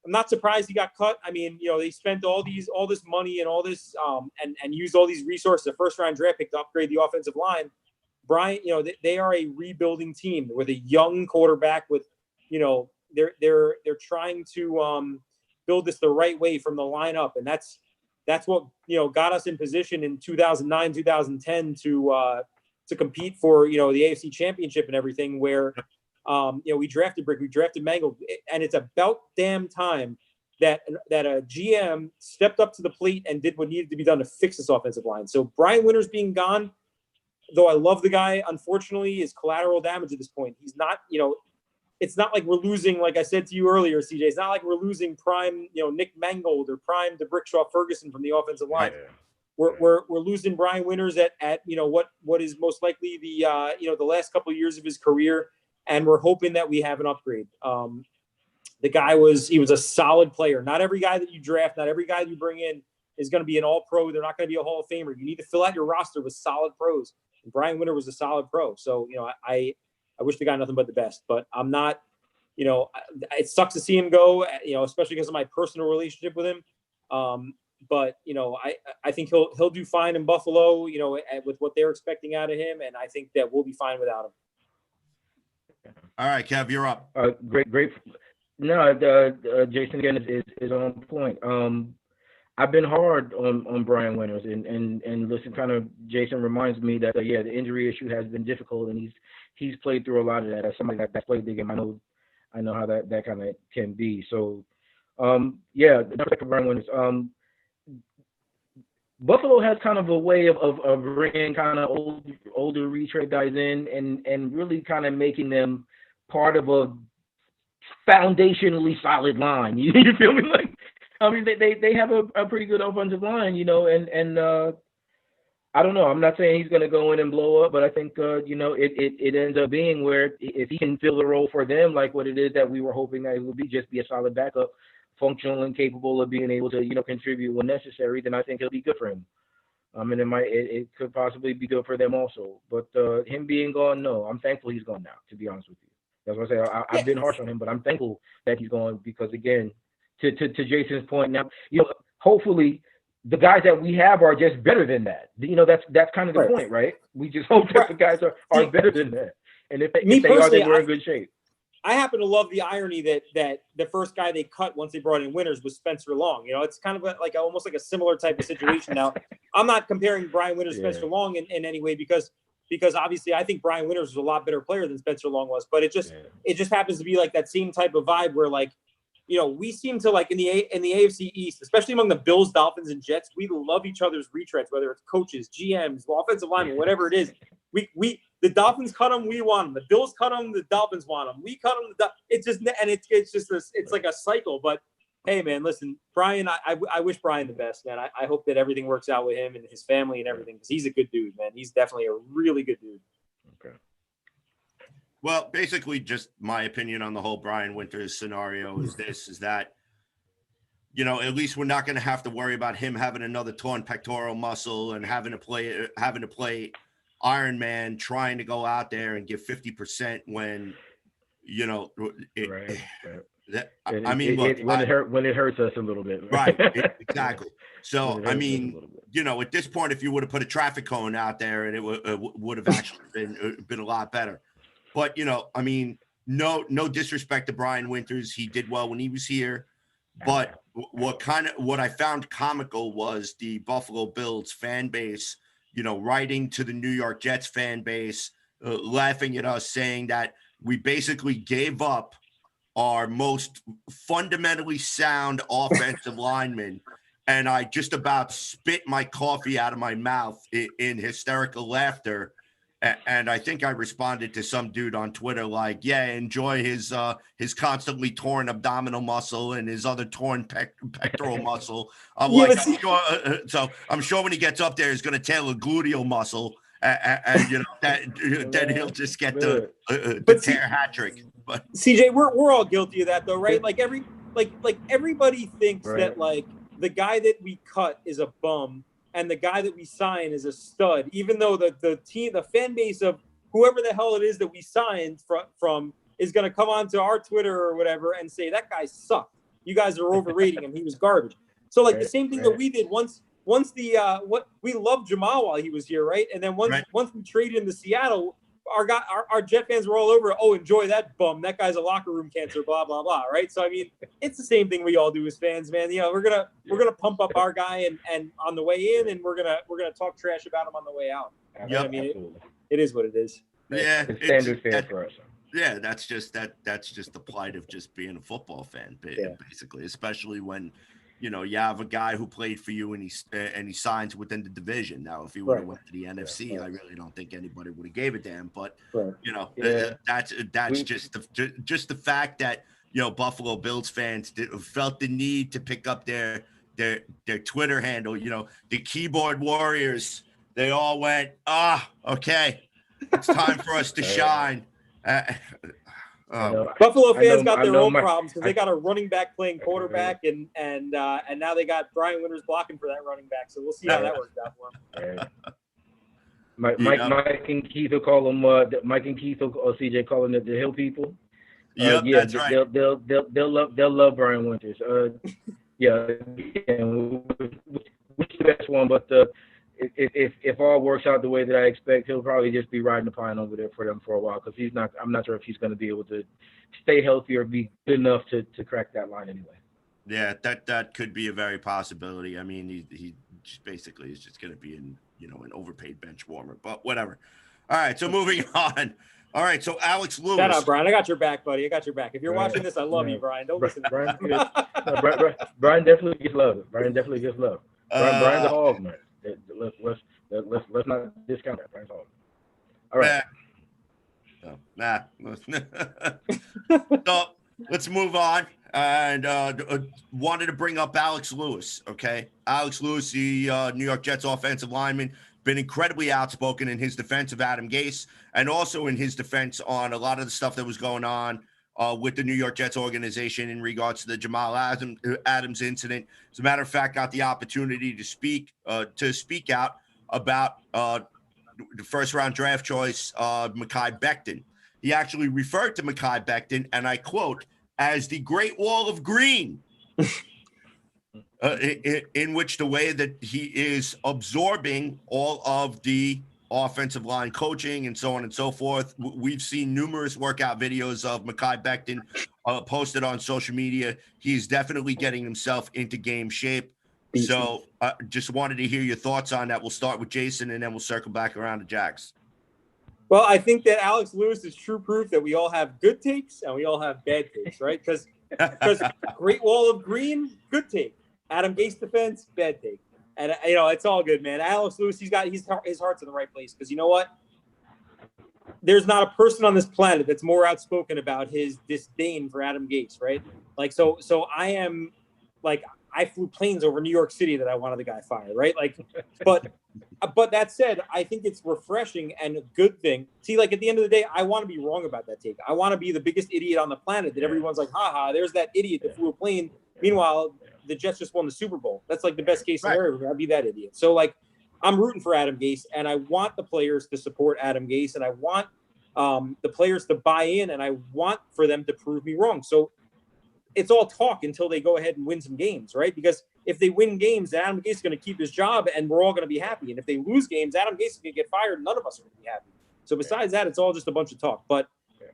I'm not surprised he got cut. I mean, they spent all this money and all this and used all these resources, a first round draft pick to upgrade the offensive line. Brian, they are a rebuilding team with a young quarterback with, they're trying to build this the right way from the lineup. And that's what, got us in position in 2009, 2010 to compete for, the AFC championship and everything, where, we drafted Brick, we drafted Mangold, and it's about damn time that a GM stepped up to the plate and did what needed to be done to fix this offensive line. So Brian Winters being gone, though I love the guy, unfortunately, is collateral damage at this point. He's not, it's not like we're losing, like I said to you earlier, CJ, it's not like we're losing prime, Nick Mangold or prime DeBrickshaw Ferguson from the offensive line. Yeah. We're losing Brian Winters at what is most likely the last couple of years of his career, and we're hoping that we have an upgrade. The guy was a solid player. Not every guy that you draft, not every guy that you bring in is going to be an all-pro. They're not going to be a Hall of Famer. You need to fill out your roster with solid pros. And Brian Winter was a solid pro. So, I wish the guy nothing but the best. But I'm not, it sucks to see him go, especially because of my personal relationship with him. But, I think he'll do fine in Buffalo, with what they're expecting out of him. And I think that we'll be fine without him. All right, Kev, you're up. Great. No, Jason again is on point. I've been hard on Brian Winters, and listen, kind of Jason reminds me that the injury issue has been difficult, and he's played through a lot of that. As somebody that's played the game, I know how that kind of can be. So, for Brian Winters. Buffalo has kind of a way of bringing kind of older retread guys in and really kind of making them part of a foundationally solid line. You feel me? Like, I mean, they have a pretty good offensive line, and I don't know. I'm not saying he's going to go in and blow up, but I think, it ends up being where if he can fill the role for them, like what it is that we were hoping that it would be, just be a solid backup, functional and capable of being able to, contribute when necessary, then I think it'll be good for him. And it could possibly be good for them also. But him being gone, no, I'm thankful he's gone now, to be honest with you. That's what I say. I've been harsh on him, but I'm thankful that he's gone because, again, to Jason's point now, hopefully the guys that we have are just better than that. That's kind of the point, right? We just hope that the guys are better than that. And if they are, then we're in good shape. I happen to love the irony that the first guy they cut once they brought in Winters was Spencer Long. It's kind of almost like a similar type of situation. Now, I'm not comparing Brian Winters to Spencer Long in any way because obviously I think Brian Winters was a lot better player than Spencer Long was. But it just happens to be like that same type of vibe where we seem to in the AFC East, especially among the Bills, Dolphins, and Jets, we love each other's retreads, whether it's coaches, GMs, offensive linemen, whatever it is. The Dolphins cut them, we want them. The Bills cut them, the Dolphins want them. We cut them, it's like a cycle. But hey, man, listen, Brian, I wish Brian the best, man. I hope that everything works out with him and his family and everything because he's a good dude, man. He's definitely a really good dude. Okay. Well, basically, just my opinion on the whole Brian Winters scenario is that, at least we're not going to have to worry about him having another torn pectoral muscle and having to play Iron Man, trying to go out there and give 50% when, right. When it hurts us a little bit. Right, exactly. So, at this point, if you would have put a traffic cone out there, and it would have actually been a lot better. But, no disrespect to Brian Winters. He did well when he was here. But what I found comical was the Buffalo Bills fan base, writing to the New York Jets fan base, laughing at us, saying that we basically gave up our most fundamentally sound offensive lineman. And I just about spit my coffee out of my mouth in hysterical laughter. And I think I responded to some dude on Twitter like, yeah, enjoy his constantly torn abdominal muscle and his other torn pectoral muscle. I'm I'm sure when he gets up there, he's going to tail a gluteal muscle, and then he'll just get the tear hat trick. But CJ, we're all guilty of that though, right? Like everybody thinks that the guy that we cut is a bum. And the guy that we sign is a stud, even though the fan base of whoever the hell it is that we signed from is going to come onto our Twitter or whatever and say, that guy sucked. You guys are overrating him. He was garbage. So the same thing that we did once we loved Jamal while he was here, right? And then once we traded him to Seattle, our Jet fans were all over. Oh, enjoy that bum. That guy's a locker room cancer. Blah blah blah. Right. So it's the same thing we all do as fans, man. We're gonna pump up our guy and on the way in, and we're gonna talk trash about him on the way out. Yep. It is what it is. Yeah, it's standard fan for us. Yeah, that's just the plight of just being a football fan, basically, especially when. You have a guy who played for you and he signs within the division. Now, if he would have went to the NFC, I really don't think anybody would have gave a damn. But that's just the fact that Buffalo Bills fans felt the need to pick up their Twitter handle. The keyboard warriors. They all went, okay, it's time for us to shine. Buffalo fans got their own problems because they got a running back playing quarterback, and now they got Brian Winters blocking for that running back. So we'll see how that works out for them. Mike and Keith will call them. Mike and Keith or CJ calling it the Hill people. That's right. They'll love Brian Winters. Which the best one, but if all works out the way that I expect, he'll probably just be riding the pine over there for them for a while because I'm not sure if he's going to be able to stay healthy or be good enough to crack that line anyway. Yeah, that could be a very possibility. I mean, he basically is just going to be an overpaid bench warmer, but whatever. All right, so moving on. All right, so Alex Lewis. Shout out, Brian. I got your back, buddy. I got your back. If you're watching this, I love you, Brian. Don't listen to Brian. Brian definitely gets love. Brian the hog, man. Let's not discount that. That's all right. So let's move on. And wanted to bring up Alex Lewis. Okay, Alex Lewis, the New York Jets offensive lineman, been incredibly outspoken in his defense of Adam Gase, and also in his defense on a lot of the stuff that was going on with the New York Jets organization in regards to the Jamal Adams incident. As a matter of fact, got the opportunity to speak out about the first round draft choice, Mekhi Becton. He actually referred to Mekhi Becton, and I quote, as the Great Wall of Green, in which the way that he is absorbing all of the offensive line coaching and so on and so forth. We've seen numerous workout videos of Mekhi Becton posted on social media. He's definitely getting himself into game shape. So just wanted to hear your thoughts on that. We'll start with Jason, and then we'll circle back around to Jax. Well, I think that Alex Lewis is true proof that we all have good takes and we all have bad takes, right? Because Great Wall of Green, good take. Adam Gase defense, bad take. And, it's all good, man. Alex Lewis, his heart's in the right place. Because you know what? There's not a person on this planet that's more outspoken about his disdain for Adam Gase, right? Like, so I am, like, I flew planes over New York City that I wanted the guy fired, right? Like, but that said, I think it's refreshing and a good thing. See, like, at the end of the day, I want to be wrong about that take. I want to be the biggest idiot on the planet that everyone's like, haha, there's that idiot that flew a plane. Meanwhile, the Jets just won the Super Bowl. That's like the best case scenario. Right. I'd be that idiot. So, like, I'm rooting for Adam Gase, and I want the players to support Adam Gase, and I want the players to buy in, and I want for them to prove me wrong. So it's all talk until they go ahead and win some games, right? Because if they win games, Adam Gase is going to keep his job, and we're all going to be happy. And if they lose games, Adam Gase is going to get fired, and none of us are going to be happy. So besides that, it's all just a bunch of talk. But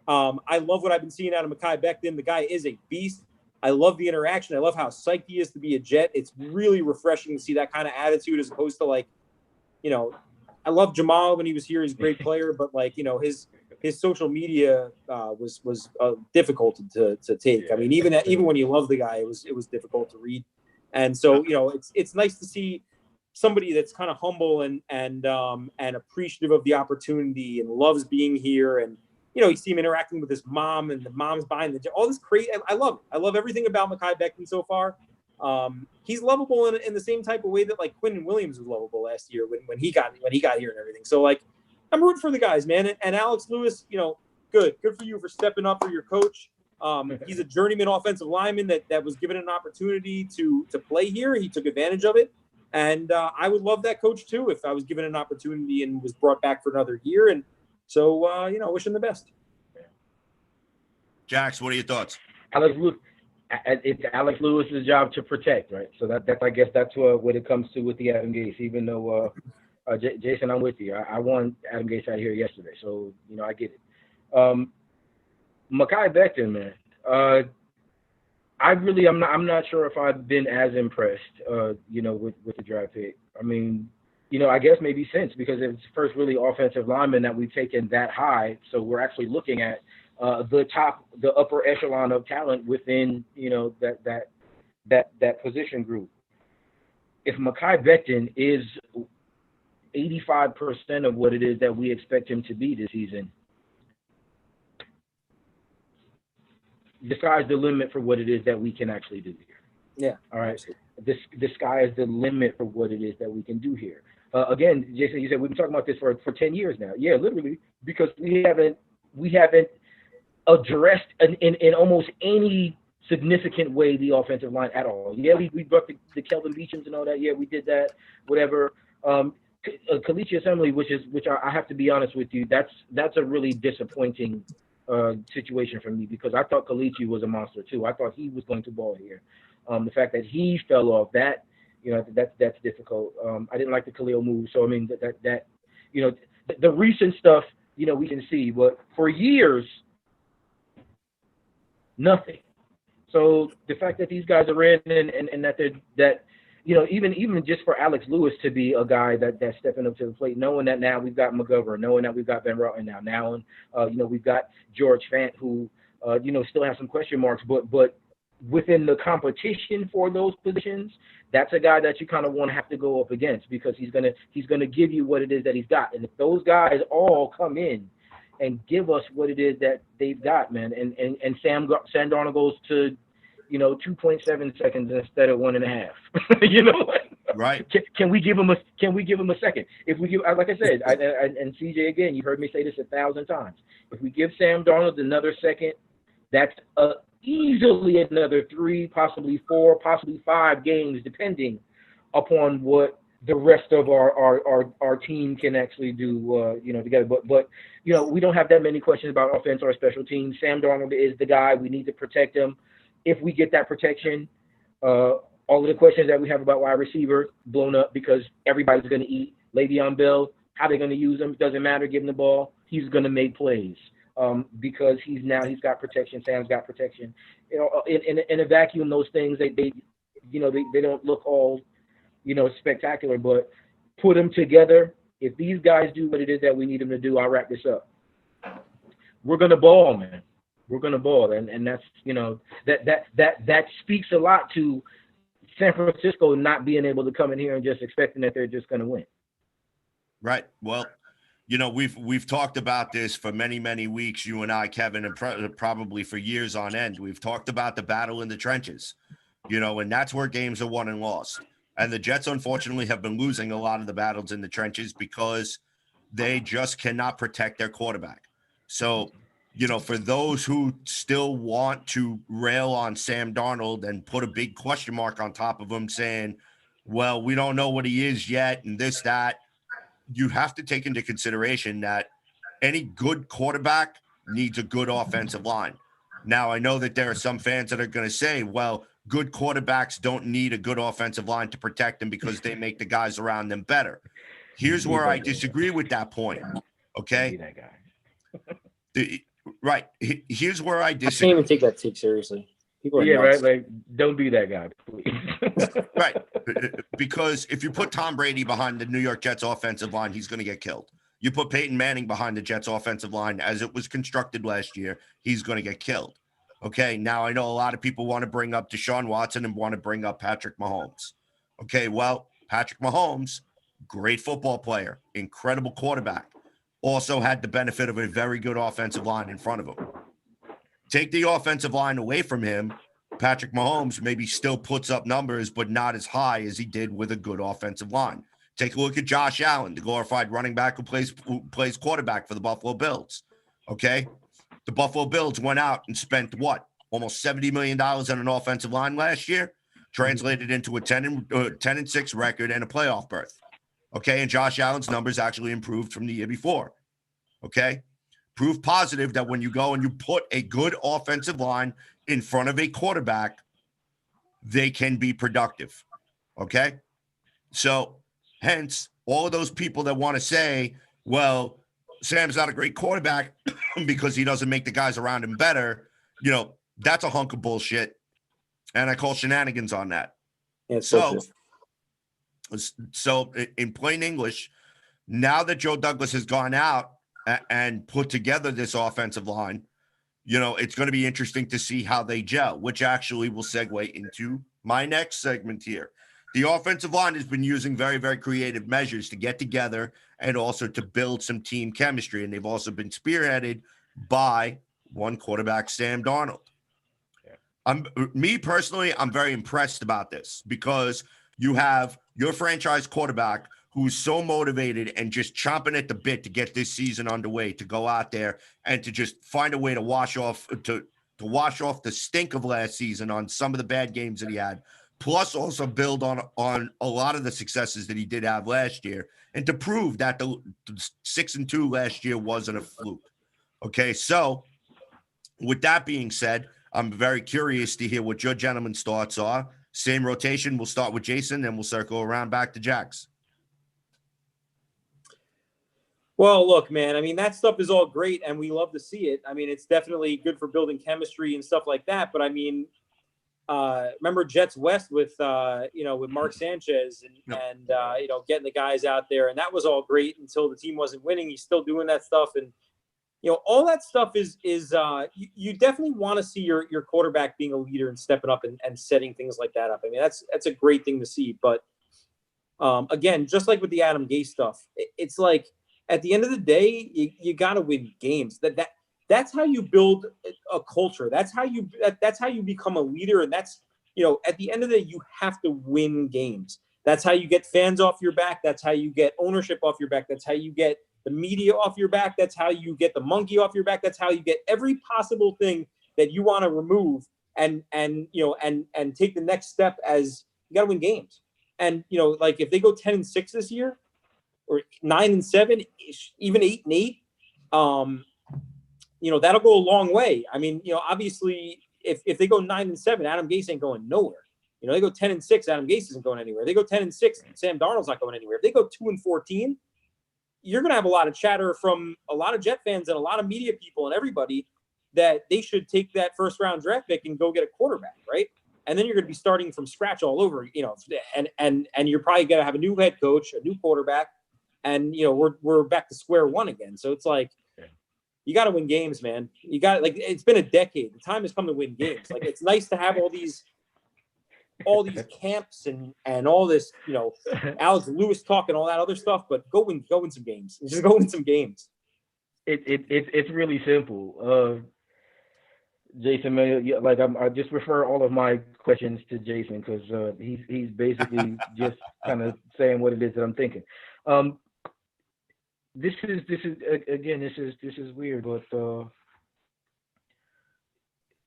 I love what I've been seeing out of Mekhi Becton. The guy is a beast. I love the interaction. I love how psyched he is to be a Jet. It's really refreshing to see that kind of attitude as opposed to, like, I love Jamal when he was here. He's a great player, but, like, his social media was difficult to take. I mean, even when you love the guy, it was difficult to read. And so, it's nice to see somebody that's kind of humble and appreciative of the opportunity and loves being here. And, you see him interacting with his mom, and the mom's buying all this crazy. I love it. I love everything about Mekhi Becton so far. He's lovable in the same type of way that, like, Quinn Williams was lovable last year when he got here and everything. So, like, I'm rooting for the guys, man. And Alex Lewis, good for you for stepping up for your coach. He's a journeyman offensive lineman that was given an opportunity to play here. He took advantage of it. And I would love that coach too if I was given an opportunity and was brought back for another year. And so, wish him the best. Jax, what are your thoughts? Alex Lewis, it's Alex Lewis's job to protect, right? So that's I guess that's what it comes to with the Adam Gase. Even though Jason, I'm with you. I won Adam Gase out here yesterday, so I get it. Mekhi Becton, man. I'm not sure if I've been as impressed, with the draft pick. I mean, I guess maybe since, because it's the first really offensive lineman that we've taken that high. So we're actually looking at the upper echelon of talent within, that position group. If Mekhi Becton is 85% of what it is that we expect him to be this season, the sky's the limit for what it is that we can actually do here. Yeah. All right. The sky is the limit for what it is that we can do here. Again, Jason, you said we've been talking about this for 10 years now. Yeah, literally, because we haven't addressed in almost any significant way the offensive line at all. Yeah, we brought the Kelvin Beachums and all that. Yeah, we did that. Whatever. Kalichi Assembly, which I have to be honest with you, that's a really disappointing situation for me, because I thought Kalichi was a monster too. I thought he was going to ball here. The fact that he fell off, that's difficult. I didn't like the Khalil move, so I mean that the recent stuff, we can see, but for years, nothing. So the fact that these guys are in and that even just for Alex Lewis to be a guy that's stepping up to the plate, knowing that now we've got McGovern, knowing that we've got Ben Rotten now we've got George Fant, who still has some question marks, but within the competition for those positions, that's a guy that you kind of want to have to go up against, because he's gonna give you what it is that he's got. And if those guys all come in and give us what it is that they've got, man, and Sam Darnold goes to, 2.7 seconds instead of 1.5, Right. Can we give him a second? If we give, like I said, and CJ, again, you've heard me say this 1,000 times. If we give Sam Darnold another second, that's easily another 3, possibly 4, possibly 5 games, depending upon what the rest of our team can actually do, together. But we don't have that many questions about offense or special teams. Sam Darnold is the guy. We need to protect him. If we get that protection, all of the questions that we have about wide receiver blown up, because everybody's going to eat. Le'Veon Bell, how they're going to use him, doesn't matter. Give him the ball. He's going to make plays. Because he's got protection. Sam's got protection. In a vacuum, those things they don't look all spectacular, but put them together. If these guys do what it is that we need them to do, I'll wrap this up. We're gonna ball, man. We're gonna ball, and that's that speaks a lot to San Francisco not being able to come in here and just expecting that they're just gonna win. Right. Well, we've talked about this for many, many weeks, you and I, Kevin, and probably for years on end. We've talked about the battle in the trenches, and that's where games are won and lost. And the Jets, unfortunately, have been losing a lot of the battles in the trenches because they just cannot protect their quarterback. So, for those who still want to rail on Sam Darnold and put a big question mark on top of him saying, well, we don't know what he is yet and this, that, you have to take into consideration that any good quarterback needs a good offensive line. Now, I know that there are some fans that are going to say, well, good quarterbacks don't need a good offensive line to protect them because they make the guys around them better. Here's where I disagree with that point. Okay. Right. Here's where I disagree. I can't even take that take seriously. People are nuts. Right. Like, don't be that guy, please. Right. Because if you put Tom Brady behind the New York Jets offensive line, he's going to get killed. You put Peyton Manning behind the Jets offensive line as it was constructed last year, he's going to get killed. Okay. Now, I know a lot of people want to bring up Deshaun Watson and want to bring up Patrick Mahomes. Okay. Well, Patrick Mahomes, great football player, incredible quarterback, also had the benefit of a very good offensive line in front of him. Take the offensive line away from him, Patrick Mahomes maybe still puts up numbers, but not as high as he did with a good offensive line. Take a look at Josh Allen, the glorified running back who plays quarterback for the Buffalo Bills. Okay? The Buffalo Bills went out and spent what? Almost $70 million on an offensive line last year, translated into a 10-6 record and a playoff berth. Okay? And Josh Allen's numbers actually improved from the year before. Okay? Proof positive that when you go and you put a good offensive line in front of a quarterback, they can be productive. Okay? So, hence, all of those people that want to say, well, Sam's not a great quarterback because he doesn't make the guys around him better, that's a hunk of bullshit. And I call shenanigans on that. Yeah, so in plain English, now that Joe Douglas has gone out and put together this offensive line, it's going to be interesting to see how they gel, which actually will segue into my next segment here. The offensive line has been using very, very creative measures to get together and also to build some team chemistry. And they've also been spearheaded by one quarterback, Sam Darnold. Me personally, I'm very impressed about this because you have your franchise quarterback who's so motivated and just chomping at the bit to get this season underway, to go out there and to just find a way to wash off the stink of last season on some of the bad games that he had, plus also build on a lot of the successes that he did have last year, and to prove that the 6-2 last year wasn't a fluke. Okay, so with that being said, I'm very curious to hear what your gentlemen's thoughts are. Same rotation. We'll start with Jason, and we'll circle around back to Jax. Well, look, man, I mean, that stuff is all great and we love to see it. I mean, it's definitely good for building chemistry and stuff like that. But I mean, remember Jets West with Mark Sanchez and getting the guys out there, and that was all great until the team wasn't winning. He's still doing that stuff. And all that stuff is you definitely want to see your quarterback being a leader and stepping up and setting things like that up. I mean, that's a great thing to see. But again, just like with the Adam Gase stuff, it's like at the end of the day, you got to win games. That's how you build a culture. That's how you become a leader. And that's, at the end of the day, you have to win games. That's how you get fans off your back. That's how you get ownership off your back. That's how you get the media off your back. That's how you get the monkey off your back. That's how you get every possible thing that you want to remove and take the next step as you got to win games. And, like if they go 10-6 this year or 9-7, even 8-8, that'll go a long way. I mean, obviously if they go 9-7, Adam Gase ain't going nowhere. They go 10-6, Adam Gase isn't going anywhere. They go 10-6, Sam Darnold's not going anywhere. If they go 2-14, you're going to have a lot of chatter from a lot of Jet fans and a lot of media people and everybody that they should take that first round draft pick and go get a quarterback, right? And then you're going to be starting from scratch all over, and you're probably going to have a new head coach, a new quarterback, and we're back to square one again. So it's like you got to win games, man. You got it's been a decade. The time has come to win games. Like it's nice to have all these camps and all this, Alex Lewis talk and all that other stuff, but go win some games. Just go win some games. It's really simple. Jason, I just refer all of my questions to Jason because he's basically just kind of saying what it is that I'm thinking. This is weird, but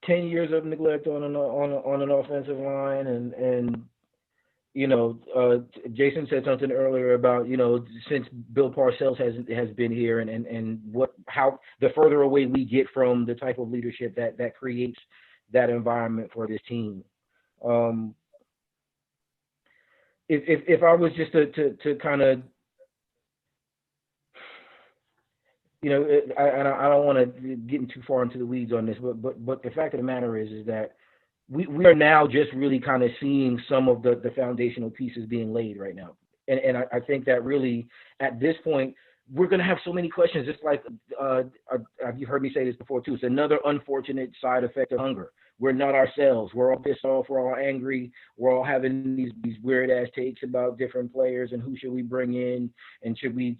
10 years of neglect on an offensive line, and Jason said something earlier about since Bill Parcells has been here and how the further away we get from the type of leadership that creates that environment for this team. If I was just to kind of I don't want to get too far into the weeds on this, but the fact of the matter is that we are now just really kind of seeing some of the foundational pieces being laid right now. And I think that really at this point, we're going to have so many questions. Just like you've heard me say this before too. It's another unfortunate side effect of hunger. We're not ourselves. We're all pissed off. We're all angry. We're all having these weird ass takes about different players and who should we bring in and should we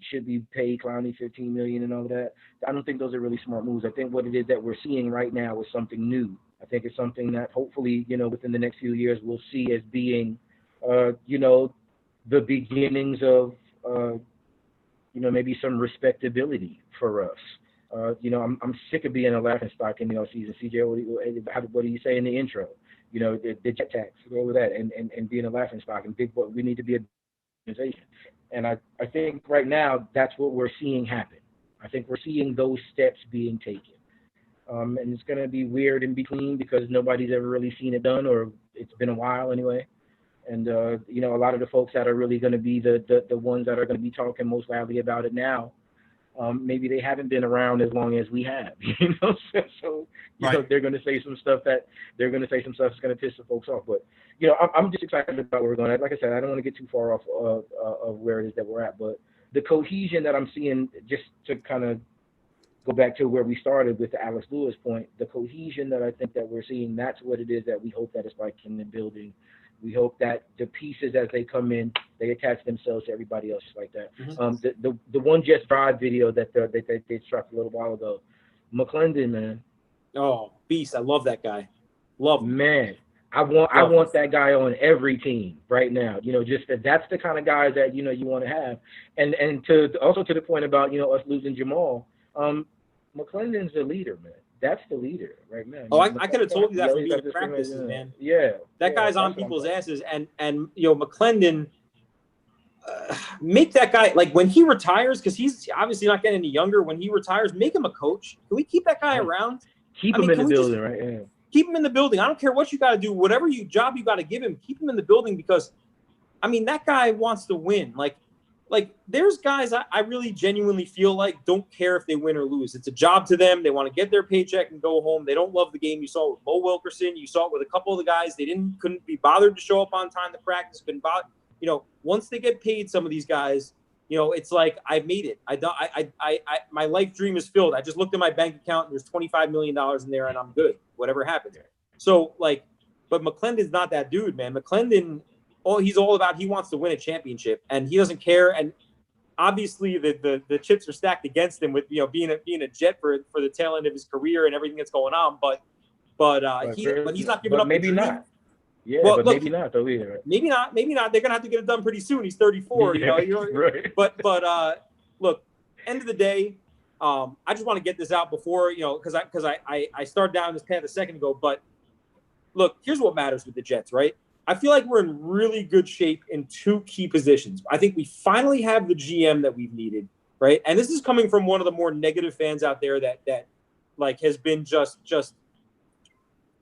pay Clowney $15 million and all of that. I don't think those are really smart moves. I think what it is that we're seeing right now is something new. I think it's something that hopefully within the next few years we'll see as being the beginnings of maybe some respectability for us. I'm sick of being a laughingstock in the offseason. CJ, what do you say in the intro? The jet tax, go over that, and being a laughingstock and big boy. We need to be an organization. And I think right now that's what we're seeing happen. I think we're seeing those steps being taken. And it's going to be weird in between because nobody's ever really seen it done, or it's been a while anyway. And, a lot of the folks that are really going to be the ones that are going to be talking most loudly about it now, maybe they haven't been around as long as we have, so right. They're going to say some stuff that's going to piss the folks off. But, I'm just excited about where we're going. Like I said, I don't want to get too far off of where it is that we're at, but the cohesion that I'm seeing, just to kind of go back to where we started with the Alex Lewis point, the cohesion that I think that we're seeing, that's what it is that we hope that it's like in the building. We hope that the pieces as they come in, they attach themselves to everybody else like that. Mm-hmm. The one Just Drive video that they struck a little while ago, McClendon, man. Oh, beast! I love that guy. Love him. Man. I want that guy on every team right now. That's the kind of guys that you want to have. And to the point about us losing Jamal, McClendon's the leader, man. That's the leader right now. Oh, I could have told you that from being in practices, man. Yeah. That guy's on people's asses. And McClendon, make that guy, like when he retires, because he's obviously not getting any younger, when he retires, make him a coach. Can we keep that guy around? Keep him in the building, right? Yeah. Keep him in the building. I don't care what you got to do, whatever job you got to give him, keep him in the building because, that guy wants to win. Like there's guys I really genuinely feel like don't care if they win or lose. It's a job to them. They want to get their paycheck and go home. They don't love the game. You saw it with Mo Wilkerson. You saw it with a couple of the guys. They couldn't be bothered to show up on time to practice. Couldn't bother. Once they get paid, some of these guys, it's like I've made it. My life dream is filled. I just looked at my bank account and there's $25 million in there and I'm good. Whatever happens. So like, but McClendon's not that dude, man. McClendon, he's all about, he wants to win a championship and he doesn't care. And obviously the chips are stacked against him with, being a Jet for the tail end of his career and everything that's going on. But he's not giving up. Maybe not. Yeah, well, but look, maybe not though either. Maybe not. They're gonna have to get it done pretty soon. He's 34. Right. But look, end of the day, I just want to get this out before because I started down this path a second ago. But look, here's what matters with the Jets, right? I feel like we're in really good shape in two key positions. I think we finally have the GM that we've needed, right? And this is coming from one of the more negative fans out there that like has been just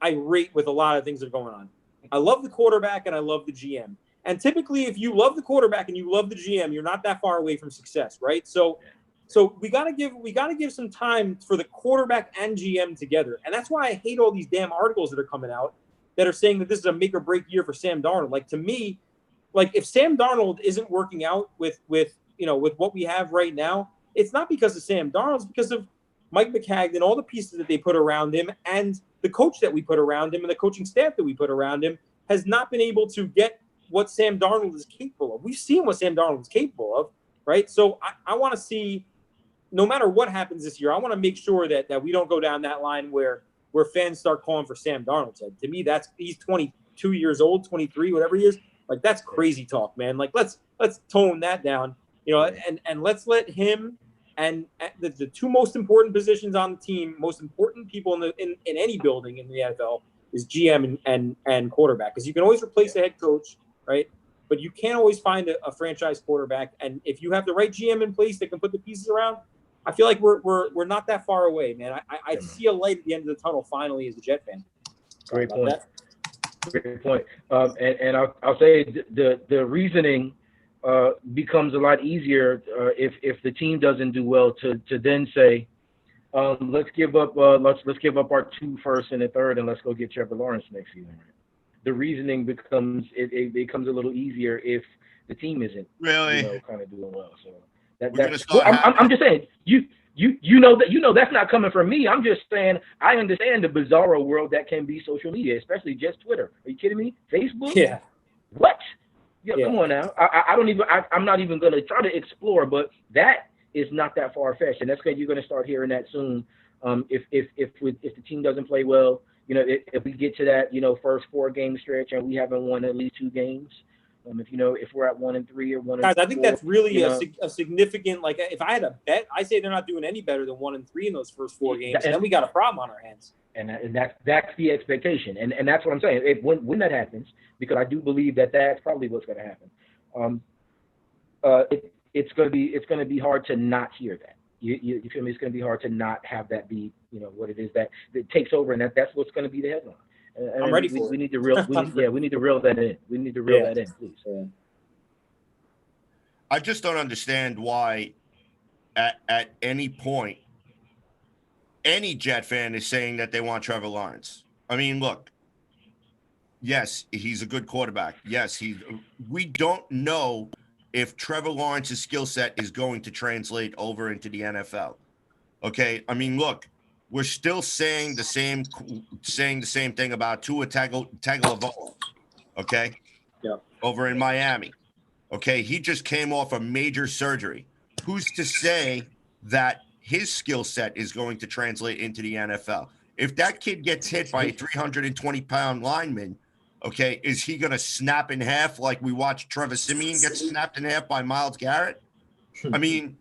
irate with a lot of things that are going on. I love the quarterback and I love the GM. And typically, if you love the quarterback and you love the GM, you're not that far away from success, right? So we gotta give some time for the quarterback and GM together. And that's why I hate all these damn articles that are coming out that are saying that this is a make or break year for Sam Darnold. Like, to me, like if Sam Darnold isn't working out with what we have right now, it's not because of Sam Darnold, it's because of Mike McCagnon, all the pieces that they put around him, and the coach that we put around him, and the coaching staff that we put around him has not been able to get what Sam Darnold is capable of. We've seen what Sam Darnold is capable of, right? So I want to see, no matter what happens this year, I want to make sure that we don't go down that line where fans start calling for Sam Darnold. So to me, he's 22 years old, 23, whatever he is. Like, that's crazy talk, man. Like, let's tone that down, and let's let him and the two most important positions on the team, most important people in any building in the NFL is GM and quarterback. Because you can always replace the head coach, right? But you can't always find a franchise quarterback. And if you have the right GM in place that can put the pieces around, I feel like we're not that far away, man. I see a light at the end of the tunnel finally as a Jet fan. Great point. Great point. And I'll say the reasoning becomes a lot easier if the team doesn't do well to then say, let's give up our 2 firsts and a third and let's go get Trevor Lawrence next season. The reasoning becomes it becomes a little easier if the team isn't really kind of doing well. So I'm just saying you that's not coming from me. I'm just saying I understand the bizarro world that can be social media, especially just Twitter. Are you kidding me? Facebook? Yeah. What? Yeah, come on now. I'm not even going to try to explore, but that is not that far-fetched, and that's good. You're going to start hearing that soon. If the team doesn't play well, if we get to that, first 4-game stretch and we haven't won at least 2 games, if we're at 1-3 or 1-4. Guys, I think that's really a significant. Like, if I had a bet, I say they're not doing any better than 1-3 in those first 4 games, and then we got a problem on our hands. And that's the expectation, and that's what I'm saying. When that happens, because I do believe that's probably what's going to happen. It's going to be hard to not hear that. You feel me? It's going to be hard to not have that be what it is that takes over, and that's what's going to be the headline. And I'm ready for it. We need to reel. We need to reel that in. We need to reel that in, please. Yeah. I just don't understand why, at any point, any Jet fan is saying that they want Trevor Lawrence. I mean, look. Yes, he's a good quarterback. Yes, we don't know if Trevor Lawrence's skill set is going to translate over into the NFL. Okay, I mean, look, we're still saying the same thing about Tua Tagovailoa. Okay, yeah, over in Miami. Okay, he just came off a major surgery. Who's to say that his skill set is going to translate into the NFL? If that kid gets hit by a 320-pound lineman, okay, is he going to snap in half like we watched Trevor Siemian get snapped in half by Myles Garrett? I mean,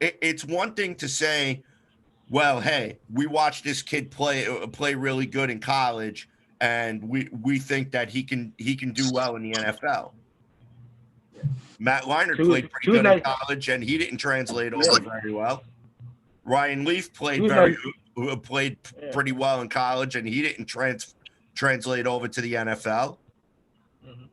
it's one thing to say, well, hey, we watched this kid play really good in college, and we think that he can do well in the NFL. Matt Leinart played pretty good in college, and he didn't translate over very well. Ryan Leaf played pretty well in college, and he didn't translate over to the NFL. Mm-hmm.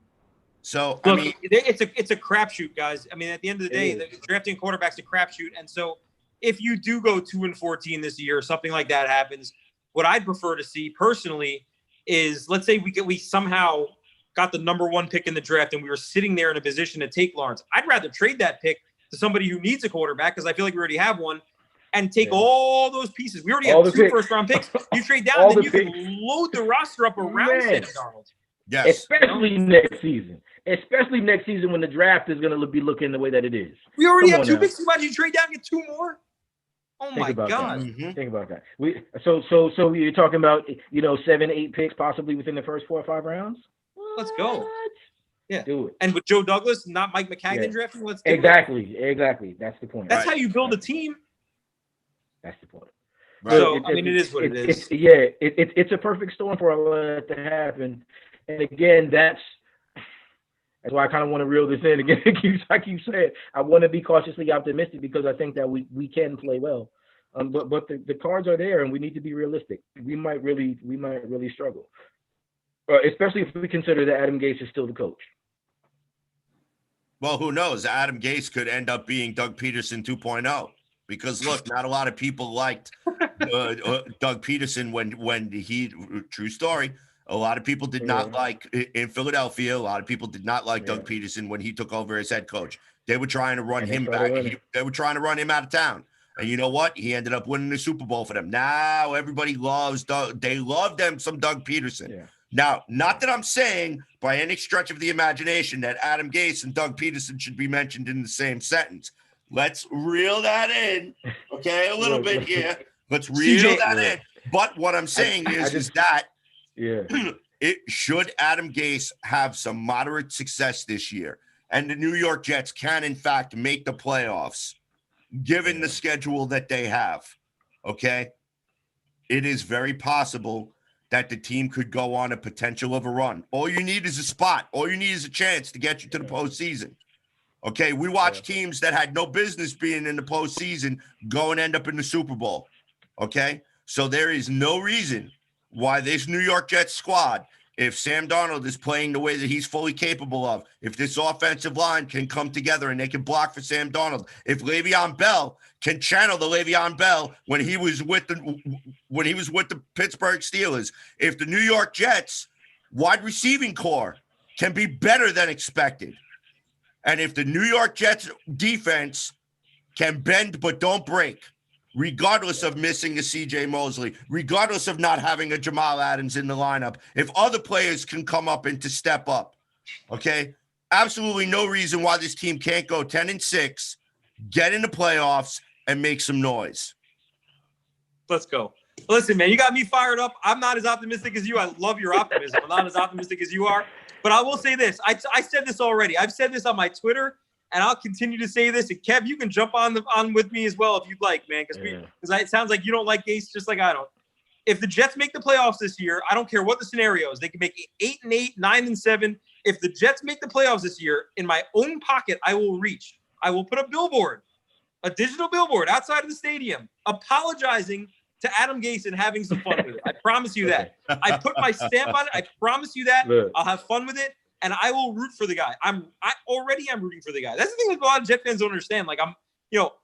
So look, I mean, it's a crapshoot, guys. I mean, at the end of the day, the drafting quarterback's a crapshoot, and so if you do go 2-14 this year, something like that happens, what I'd prefer to see personally is, let's say we somehow got the number 1 pick in the draft and we were sitting there in a position to take Lawrence, I'd rather trade that pick to somebody who needs a quarterback because I feel like we already have one and take all those pieces. We already have 2 first-round picks. You trade down, then you can load the roster up around Sam Darnold. Yes. Especially next season. Especially next season when the draft is going to be looking the way that it is. We already have 2 picks. Imagine you trade down and get 2 more. Oh my God! Think about that. So you're talking about 7, 8 picks possibly within the first 4 or 5 rounds. Let's go. Yeah, do it. And with Joe Douglas, not Mike McCagnon drafting, let's do Exactly. That's the point. That's how you build a team. That's the point. Right. So it is what it is. It's a perfect storm for all that to happen. And again, that's why I kind of want to reel this in. Again, I keep saying I want to be cautiously optimistic because I think that we can play well. But the cards are there, and we need to be realistic. We might really struggle, especially if we consider that Adam Gase is still the coach. Well, who knows? Adam Gase could end up being Doug Peterson 2.0. Because look, not a lot of people liked Doug Peterson when he. True story. A lot of people did not like in Philadelphia. A lot of people did not like Doug Peterson when he took over as head coach. They were trying to run him back. They were trying to run him out of town. And you know what? He ended up winning the Super Bowl for them. Now everybody loves Doug. They love them some Doug Peterson. Yeah. Now, not that I'm saying by any stretch of the imagination that Adam Gase and Doug Peterson should be mentioned in the same sentence. Let's reel that in, okay, a little bit here. Let's reel that in. But what I'm saying is that it should Adam Gase have some moderate success this year, and the New York Jets can, in fact, make the playoffs, given the schedule that they have, okay, it is very possible that the team could go on a potential of a run. All you need is a spot. All you need is a chance to get you to the postseason. Okay, we watch teams that had no business being in the postseason go and end up in the Super Bowl. Okay, so there is no reason why this New York Jets squad, if Sam Darnold is playing the way that he's fully capable of, if this offensive line can come together and they can block for Sam Darnold, if Le'Veon Bell can channel the Le'Veon Bell when he was with the Pittsburgh Steelers, if the New York Jets wide receiving core can be better than expected, and if the New York Jets defense can bend but don't break, regardless of missing a C.J. Mosley, regardless of not having a Jamal Adams in the lineup, if other players can come up and to step up, okay, absolutely no reason why this team can't go 10-6, get in the playoffs, and make some noise. Let's go. Listen, man, you got me fired up. I'm not as optimistic as you. I love your optimism. I'm not as optimistic as you are. But I will say this. I said this already. I've said this on my Twitter, and I'll continue to say this. And Kev, you can jump on with me as well if you'd like, man, because it sounds like you don't like Gase just like I don't. If the Jets make the playoffs this year, I don't care what the scenario is. They can make 8-8, 9-7. If the Jets make the playoffs this year, in my own pocket, I will put a digital billboard outside of the stadium, apologizing to Adam Gase and having some fun with it. I promise you that. I put my stamp on it. I promise you that. I'll have fun with it, and I will root for the guy. I'm rooting for the guy. That's the thing that a lot of Jet fans don't understand. Like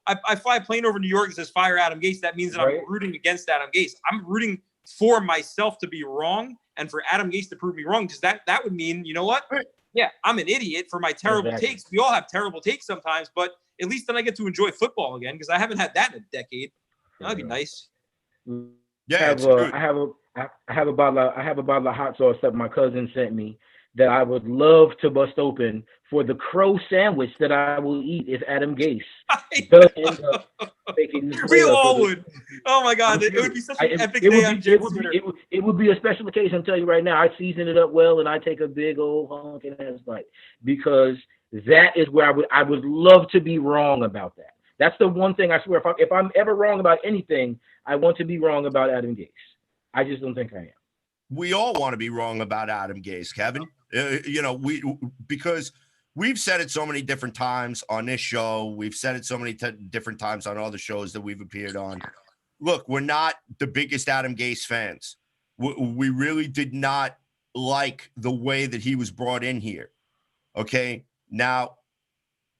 I fly a plane over New York that says fire Adam Gase. That means that I'm rooting against Adam Gase. I'm rooting for myself to be wrong and for Adam Gase to prove me wrong, because that would mean, you know what? Yeah, I'm an idiot for my terrible takes. We all have terrible takes sometimes, but at least then I get to enjoy football again, because I haven't had that in a decade. That'd be nice. Yeah, I have a bottle of hot sauce that my cousin sent me that I would love to bust open for the crow sandwich that I will eat if Adam Gase does end up making this. We all would. Oh my God, it would be such an epic day on Jets Twitter. It would be a special occasion. I'll tell you right now. I season it up well and I take a big old honking ass bite, because that is where I would love to be wrong about that. That's the one thing I swear. If I'm ever wrong about anything, I want to be wrong about Adam Gase. I just don't think I am. We all want to be wrong about Adam Gase, Kevin. Because we've said it so many different times on this show. We've said it so many different times on other shows that we've appeared on. Look, we're not the biggest Adam Gase fans. We really did not like the way that he was brought in here. Okay, now,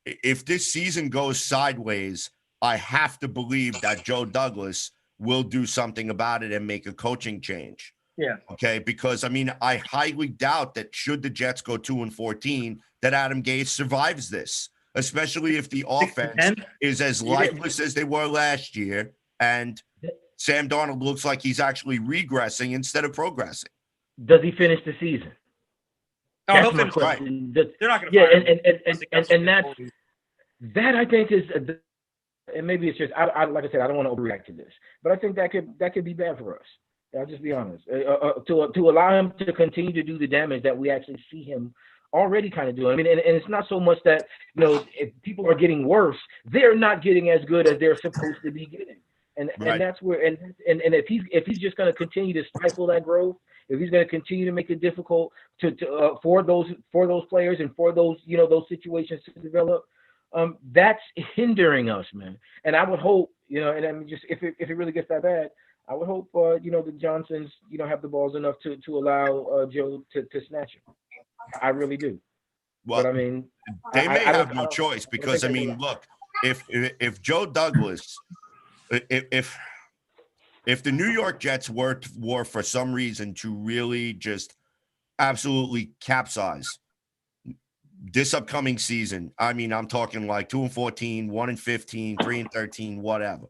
if this season goes sideways, I have to believe that Joe Douglas will do something about it and make a coaching change. Yeah. Okay, because I mean, I highly doubt that should the Jets go 2-14, that Adam Gase survives this, especially if the offense is as lifeless as they were last year, and Sam Darnold looks like he's actually regressing instead of progressing. Does he finish the season? Oh, That's he'll my finish. question. They're not going to Yeah, fire him. and that I think is, and maybe it's just I like I said, I don't want to overreact to this, but I think that could be bad for us. I'll just be honest. To allow him to continue to do the damage that we actually see him already kind of doing. I mean, and it's not so much that, you know, if people are getting worse, they're not getting as good as they're supposed to be getting. And that's where and if he's just going to continue to stifle that growth, if he's going to continue to make it difficult for those players and for those, you know, those situations to develop, that's hindering us, man. And I would hope, you know, and I mean, just if it really gets that bad, I would hope, you know, the Johnsons, you know, have the balls enough to allow Joe to snatch him. I really do. Well, but I mean, they may have no choice because I mean, look, if Joe Douglas, if the New York Jets were for some reason to really just absolutely capsize this upcoming season, I mean, I'm talking like 2-14, 1-15, 3-13, whatever.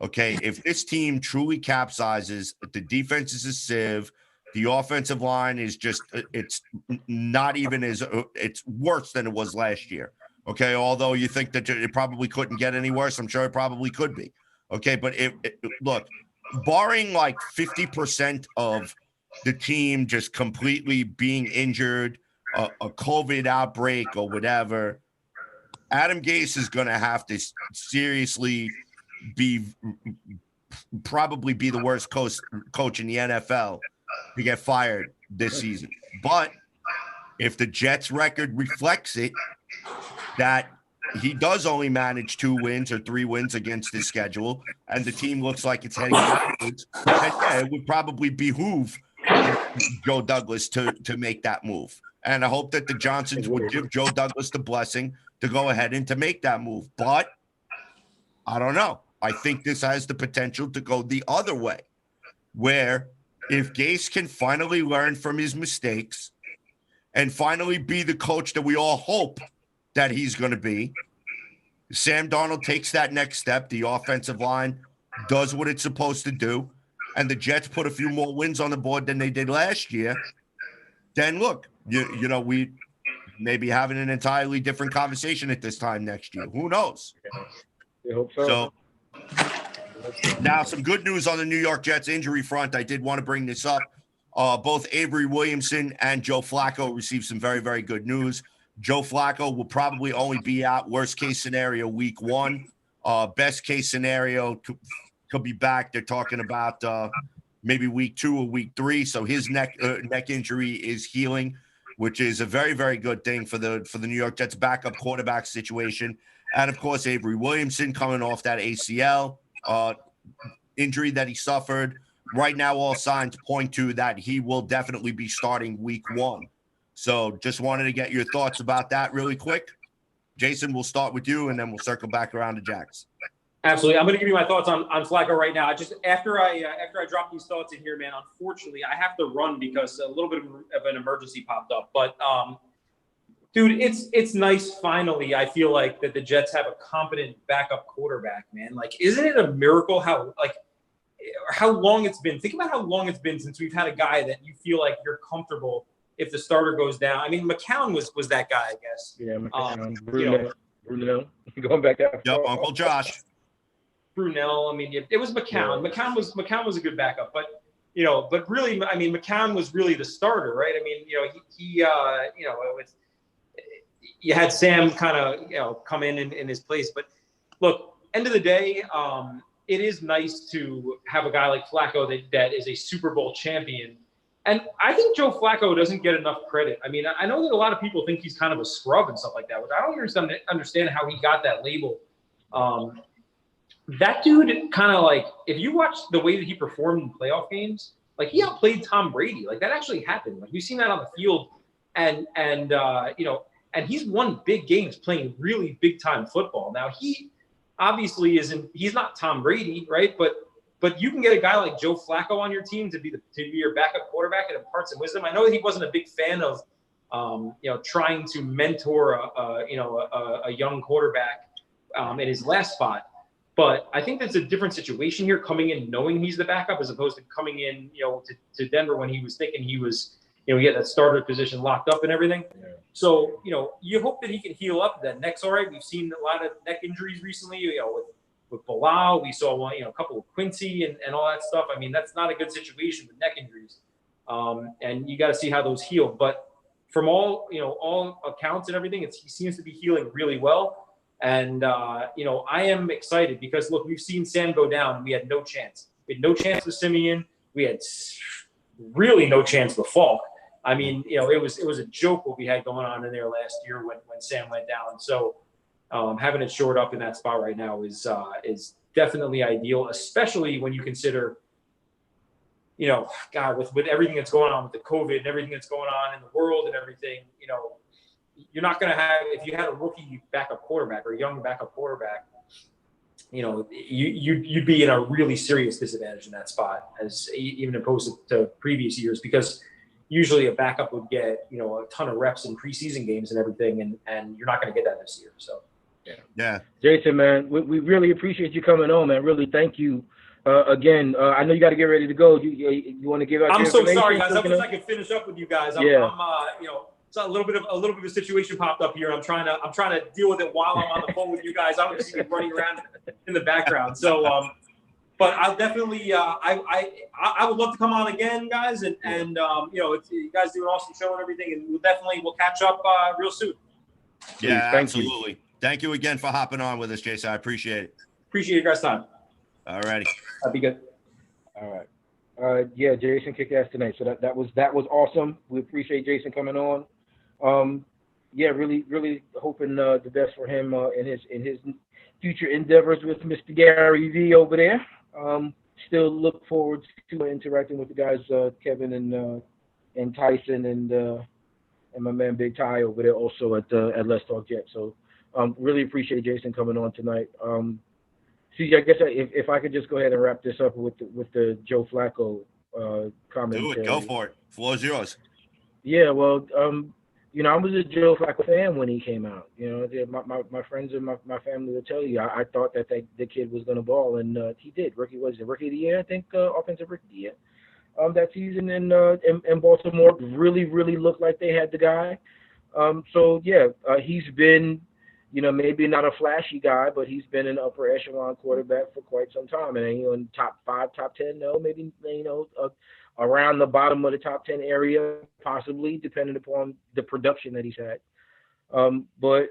Okay, if this team truly capsizes, the defense is a sieve, the offensive line is just, it's not even as, it's worse than it was last year. Okay, although you think that it probably couldn't get any worse, I'm sure it probably could be. Okay, but look, barring like 50% of the team just completely being injured, a COVID outbreak or whatever, Adam Gase is going to have to seriously probably be the worst coach in the NFL to get fired this season. But if the Jets record reflects it, that he does only manage 2 wins or 3 wins against his schedule, and the team looks like it's heading backwards, then yeah, it would probably behoove Joe Douglas to make that move. And I hope that the Johnsons would give Joe Douglas the blessing to go ahead and to make that move. But I don't know. I think this has the potential to go the other way, where if Gase can finally learn from his mistakes and finally be the coach that we all hope that he's going to be, Sam Darnold takes that next step, the offensive line does what it's supposed to do, and the Jets put a few more wins on the board than they did last year, then look, you know, we may be having an entirely different conversation at this time next year. Who knows? I hope so. So now some good news on the New York Jets injury front. I did want to bring this up. Both Avery Williamson and Joe Flacco received some very, very good news. Joe Flacco will probably only be out, worst case scenario, week 1. Best case scenario could be back. They're talking about maybe week 2 or week 3. So his neck injury is healing, which is a very, very good thing for the New York Jets backup quarterback situation. And of course, Avery Williamson coming off that ACL injury that he suffered. Right now, all signs point to that he will definitely be starting week 1. So just wanted to get your thoughts about that really quick. Jason, we'll start with you, and then we'll circle back around to Jax. Absolutely. I'm going to give you my thoughts on Flacco right now. Just after I drop these thoughts in here, man, unfortunately, I have to run because a little bit of an emergency popped up. But, dude, it's nice finally, I feel like, that the Jets have a competent backup quarterback, man. Like, isn't it a miracle how long it's been? Think about how long it's been since we've had a guy that you feel like you're comfortable if the starter goes down. I mean, McCown was that guy, I guess. Yeah, McCown. Brunel. Going back that far. Yep, Uncle Josh. Brunel. I mean, it was McCown. Yeah. McCown was a good backup, but really, I mean, McCown was really the starter, right? I mean, you had Sam kind of, come in his place. But look, end of the day, it is nice to have a guy like Flacco that is a Super Bowl champion. And I think Joe Flacco doesn't get enough credit. I mean, I know that a lot of people think he's kind of a scrub and stuff like that, which I don't understand how he got that label. That dude kind of like, if you watch the way that he performed in playoff games, like he outplayed Tom Brady. Like that actually happened. Like we've seen that on the field, and he's won big games playing really big time football. Now he obviously he's not Tom Brady, right? But But you can get a guy like Joe Flacco on your team to be your backup quarterback and impart some wisdom. I know that he wasn't a big fan of, trying to mentor a young quarterback in his last spot. But I think that's a different situation here, coming in knowing he's the backup as opposed to coming in, to Denver when he was thinking he was, he had that starter position locked up and everything. Yeah. So, you hope that he can heal up. That neck's all right. We've seen a lot of neck injuries recently, with Bilal. We saw one, a couple of Quincy and all that stuff. I mean, that's not a good situation with neck injuries. And you got to see how those heal. But from all accounts and everything, he seems to be healing really well. And, I am excited because, look, we've seen Sam go down and we had no chance. We had no chance with Simeon. We had really no chance with Falk. I mean, it was a joke what we had going on in there last year when Sam went down. So having it shored up in that spot right now is definitely ideal, especially when you consider, God, with everything that's going on with the COVID and everything that's going on in the world and everything, you're not going to have, if you had a rookie backup quarterback or a young backup quarterback, you'd be in a really serious disadvantage in that spot, as even opposed to previous years, because usually a backup would get, a ton of reps in preseason games and everything, and you're not going to get that this year. So, yeah. Jason, man, we really appreciate you coming on, man. Really, thank you. Again, I know you got to get ready to go. You want to give out? I'm your so sorry, guys. So I wish I could finish up with you guys. I'm so a little bit of a situation popped up here. I'm trying to deal with it while I'm on the phone with you guys. I don't see you running around in the background. So, but I'll definitely, I would love to come on again, guys, and you guys do an awesome show and everything, and we'll catch up real soon. Yeah, Please, absolutely. Thank you again for hopping on with us, Jason. I appreciate it. Appreciate your guys' time. All righty. That'd be good. All right. Yeah, Jason kicked ass tonight. So that was awesome. We appreciate Jason coming on. Yeah, really, really hoping the best for him in his future endeavors with Mr. Gary V over there. Still look forward to interacting with the guys, Kevin and Tyson and my man Big Ty over there also at Let's Talk Jet. So really appreciate Jason coming on tonight. See, I guess if I could just go ahead and wrap this up with the Joe Flacco commentary. Do it. Go for it. Floor's yours. Yeah, well, I was a Joe Flacco fan when he came out. My friends and my family will tell you, I thought that the kid was going to ball, and he did. Rookie of the year, I think, offensive rookie of the year that season in Baltimore. Really, really looked like they had the guy. So, yeah, he's been, maybe not a flashy guy, but he's been an upper echelon quarterback for quite some time. And, in top 5, top 10, no, maybe, around the bottom of the top 10 area, possibly, depending upon the production that he's had. But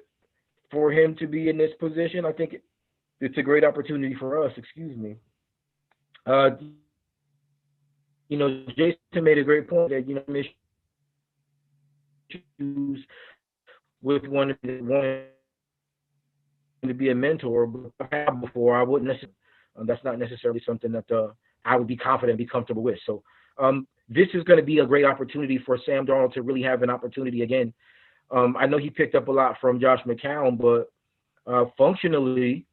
for him to be in this position, I think it's a great opportunity for us. Excuse me. Jason made a great point that, issues with one to be a mentor, but before I wouldn't necessarily. That's not necessarily something that I would be confident and be comfortable with. So this is going to be a great opportunity for Sam Darnold to really have an opportunity again. I know he picked up a lot from Josh McCown, but functionally,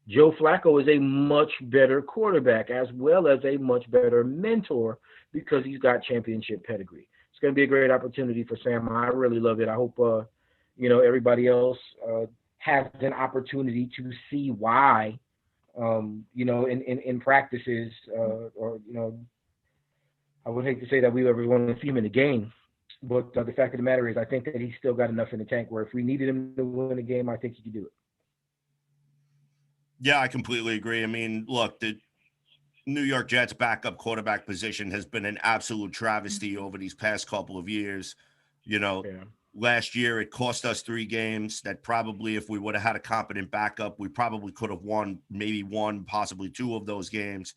Joe Flacco is a much better quarterback as well as a much better mentor because he's got championship pedigree. It's going to be a great opportunity for Sam. I really love it. I hope, everybody else has an opportunity to see why, in practices or I would hate to say that we ever want to see him in the game, but the fact of the matter is I think that he's still got enough in the tank where if we needed him to win a game, I think he could do it. Yeah, I completely agree. I mean, look, the New York Jets backup quarterback position has been an absolute travesty over these past couple of years. Last year it cost us 3 games that probably if we would have had a competent backup, we probably could have won maybe 1, possibly 2 of those games.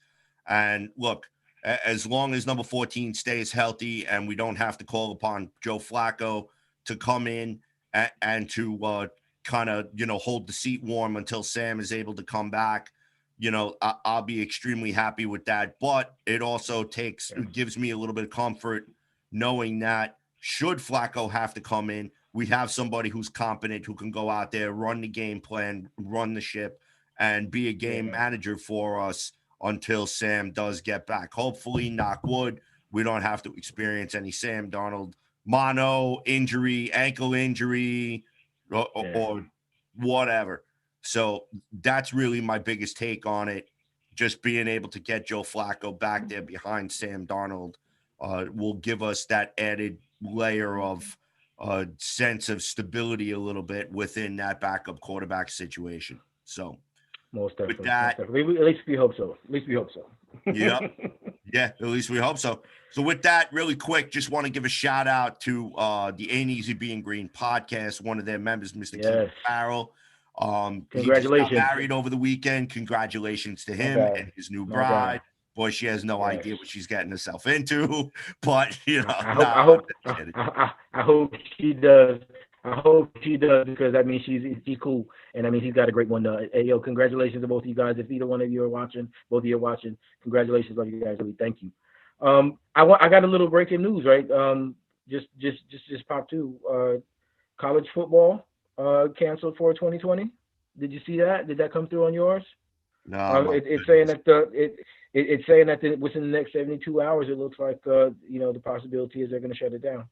And look, as long as number 14 stays healthy and we don't have to call upon Joe Flacco to come in and to kind of, hold the seat warm until Sam is able to come back, I'll be extremely happy with that. But it also gives me a little bit of comfort knowing that should Flacco have to come in, we have somebody who's competent, who can go out there, run the game plan, run the ship, and be a game manager for us until Sam does get back. Hopefully, knock wood, we don't have to experience any Sam Darnold mono injury, ankle injury, or whatever. So that's really my biggest take on it. Just being able to get Joe Flacco back there behind Sam Darnold will give us that added layer of sense of stability a little bit within that backup quarterback situation. So Most definitely. with that, At least we hope so. Yep. Yeah, at least we hope so. So with that, really quick, just want to give a shout out to the Ain't Easy Being Green podcast, one of their members, Mr. Keith Farrell. He just got married over the weekend. Congratulations to him and his new bride. Boy, she has no idea what she's getting herself into, but I hope she does. I hope she does, because that means she's cool, and that means he's got a great one. Hey, yo, congratulations to both of you guys. If either one of you are watching, both of you are watching, congratulations, love you guys. Really, thank you. I got a little breaking news, right? Just popped to college football canceled for 2020. Did you see that? Did that come through on yours? No. It's saying that it's saying that within the next 72 hours, it looks like the possibility is they're going to shut it down.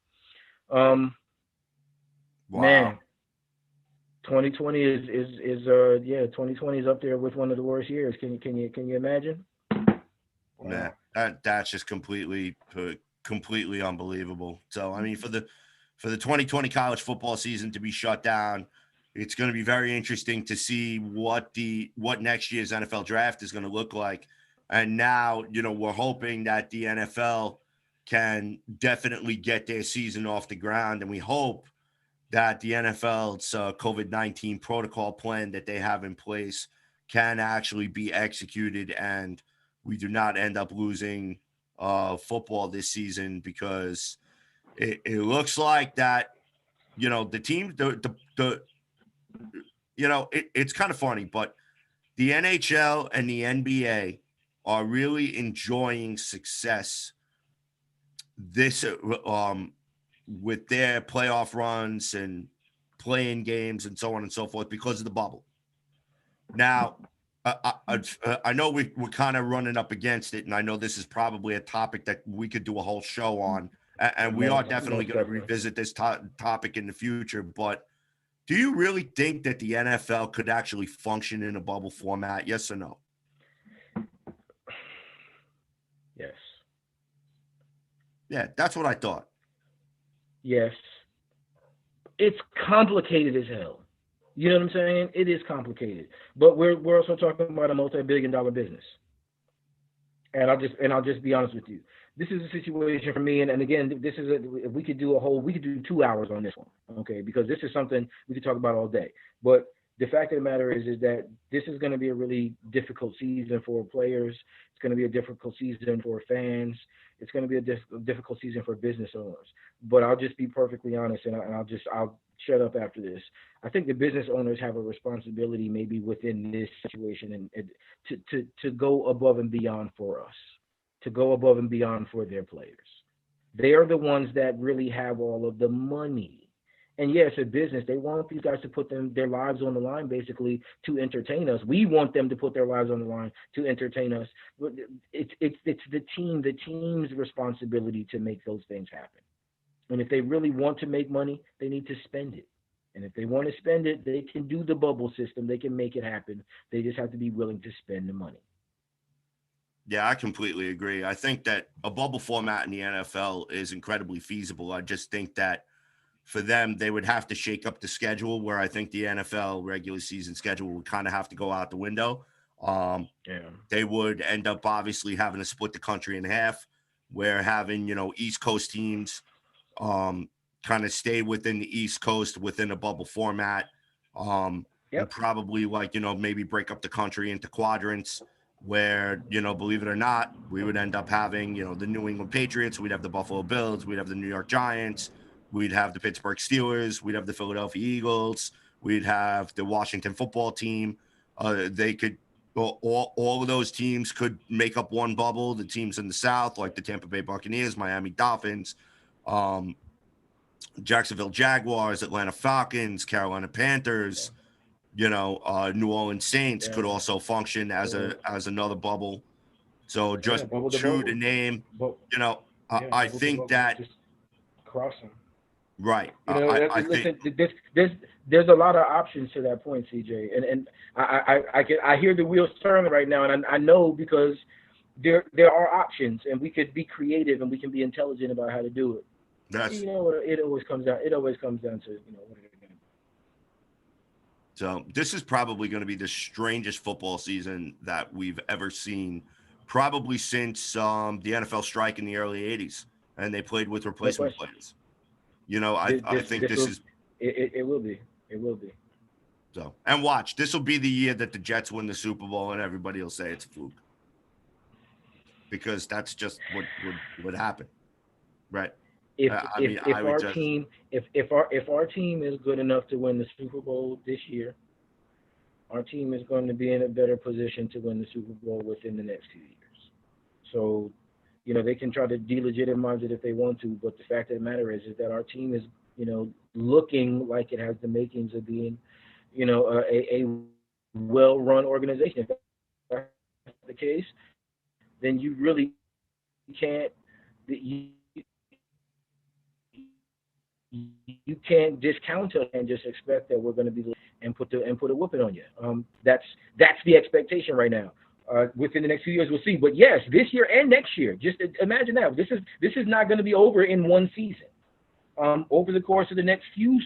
Wow. Man, 2020 is 2020 is up there with one of the worst years. Can you imagine? Man, that's just completely unbelievable. So I mean, for the 2020 college football season to be shut down, it's going to be very interesting to see what next year's NFL draft is going to look like. And now, we're hoping that the NFL can definitely get their season off the ground, and we hope that the NFL's COVID-19 protocol plan that they have in place can actually be executed, and we do not end up losing football this season, because it looks like that, the team, it's kind of funny, but the NHL and the NBA are really enjoying success this with their playoff runs and playing games and so on and so forth because of the bubble. Now, I know we're kind of running up against it, and I know this is probably a topic that we could do a whole show on, and we are definitely going to revisit this topic in the future. But do you really think that the NFL could actually function in a bubble format? Yes or no? Yes. Yeah, that's what I thought. Yes. It's complicated as hell. You know what I'm saying? It is complicated. But we're also talking about a multi-billion-dollar business. And I'll just be honest with you. This is a situation for me, and again, we could do 2 hours on this one, okay? Because this is something we could talk about all day. But the fact of the matter is that this is going to be a really difficult season for players. It's going to be a difficult season for fans. It's going to be a difficult season for business owners. But I'll just be perfectly honest, and I'll shut up after this. I think the business owners have a responsibility, maybe within this situation, and to go above and beyond for us, to go above and beyond for their players. They are the ones that really have all of the money. And yes, a business, they want these guys to put their lives on the line, basically, to entertain us. We want them to put their lives on the line to entertain us. It's the team's responsibility to make those things happen. And if they really want to make money, they need to spend it. And if they want to spend it, they can do the bubble system. They can make it happen. They just have to be willing to spend the money. Yeah, I completely agree. I think that a bubble format in the NFL is incredibly feasible. I just think that for them, they would have to shake up the schedule, where I think the NFL regular season schedule would kind of have to go out the window. They would end up obviously having to split the country in half, where having, East Coast teams kind of stay within the East Coast within a bubble format. And probably maybe break up the country into quadrants, where, believe it or not, we would end up having, the New England Patriots, we'd have the Buffalo Bills, we'd have the New York Giants, we'd have the Pittsburgh Steelers, we'd have the Philadelphia Eagles, we'd have the Washington football team. They could, all of those teams could make up one bubble. The teams in the South, like the Tampa Bay Buccaneers, Miami Dolphins, Jacksonville Jaguars, Atlanta Falcons, Carolina Panthers, New Orleans Saints could also function as another bubble. So just bubble to true bubble. to name, But you know, yeah, I bubble to think bubble, that, just cross them. right. You know, I think, listen, there's a lot of options to that point, CJ, and I hear the wheels turning right now, and I know because there are options, and we could be creative and we can be intelligent about how to do it. that's, You know, it always comes down to what are they going to so this is probably going to be the strangest football season that we've ever seen, probably since the NFL strike in the early 80s, and they played with replacement question. players. You know, I think this is it will be. It will be. so. And watch, this will be the year that the Jets win the Super Bowl, and everybody will say it's a fluke, because that's just what would happen, right? If I mean, I would our just, team if our team is good enough to win the Super Bowl this year, our team is going to be in a better position to win the Super Bowl within the next few years. So, you know, they can try to delegitimize it if they want to, but the fact of the matter is that our team is, you know, looking like it has the makings of being, you know, a well-run organization. If that's the case, then you really can't you can't discount it and just expect that we're going to be and put a whooping on you. That's the expectation right now. Within the next few years, we'll see. But yes, this year and next year, just imagine that this is not going to be over in one season. Over the course of the next few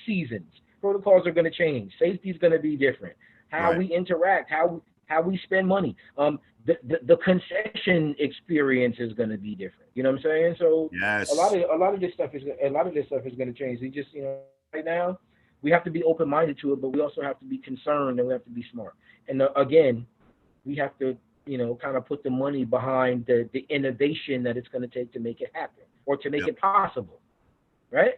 seasons, protocols are going to change. Safety is going to be different. How right. we interact, how we spend money. The concession experience is going to be different. You know what I'm saying? So Yes. a lot of this stuff is going to change. We just, you know, right now we have to be open minded to it, but we also have to be concerned and we have to be smart. And again, we have to, you know, kind of put the money behind the innovation that it's going to take to make it happen or to make it possible, right?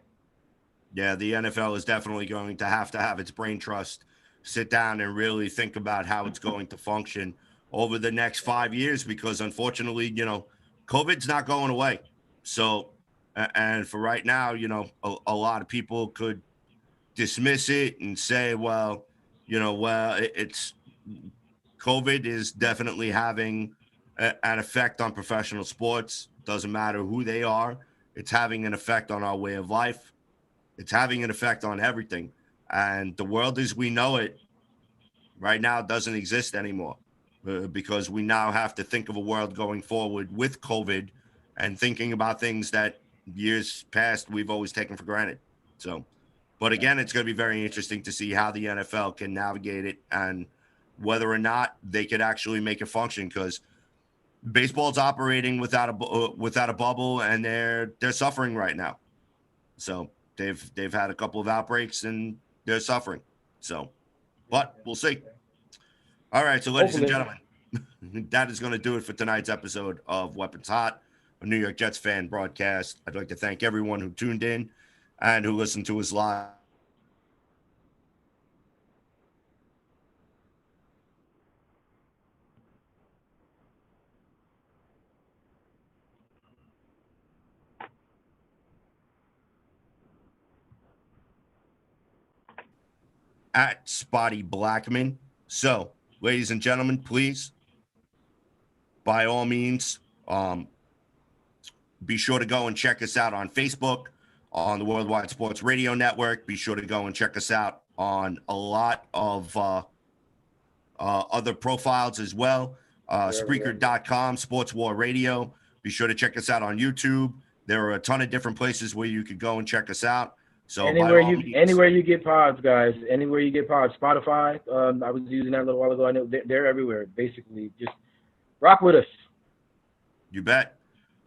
Yeah, the NFL is definitely going to have its brain trust sit down and really think about how it's going to function over the next 5 years, because unfortunately, you know, COVID's not going away. So, and for right now, you know, a lot of people could dismiss it and say, well, you know, it's COVID is definitely having an effect on professional sports. Doesn't matter who they are. It's having an effect on our way of life. It's having an effect on everything. And the world as we know it right now doesn't exist anymore, because we now have to think of a world going forward with COVID and thinking about things that years past we've always taken for granted. So, but again, it's going to be very interesting to see how the NFL can navigate it and whether or not they could actually make it function, because baseball's operating without a bubble, and they're suffering right now. So they've had a couple of outbreaks and they're suffering. So, but we'll see. All right, so ladies and gentlemen, that is going to do it for tonight's episode of Weapons Hot, a New York Jets fan broadcast. I'd like to thank everyone who tuned in and who listened to us live. At Spotty Blackman. So, ladies and gentlemen, please, by all means, be sure to go and check us out on Facebook, on the Worldwide Sports Radio Network. Be sure to go and check us out on a lot of other profiles as well. Spreaker.com, Sports War Radio. Be sure to check us out on YouTube. There are a ton of different places where you could go and check us out. So anywhere you get pods, guys, anywhere you get pods, Spotify. I was using that a little while ago. I know they're everywhere. Basically, just rock with us. You bet.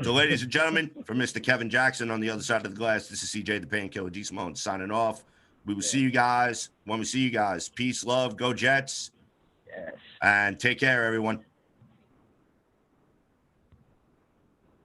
So, ladies and gentlemen, from Mr. Kevin Jackson on the other side of the glass, this is CJ the Painkiller D. Simone signing off. We will see you guys when we see you guys. Peace, love, go Jets. Yes. And take care, everyone.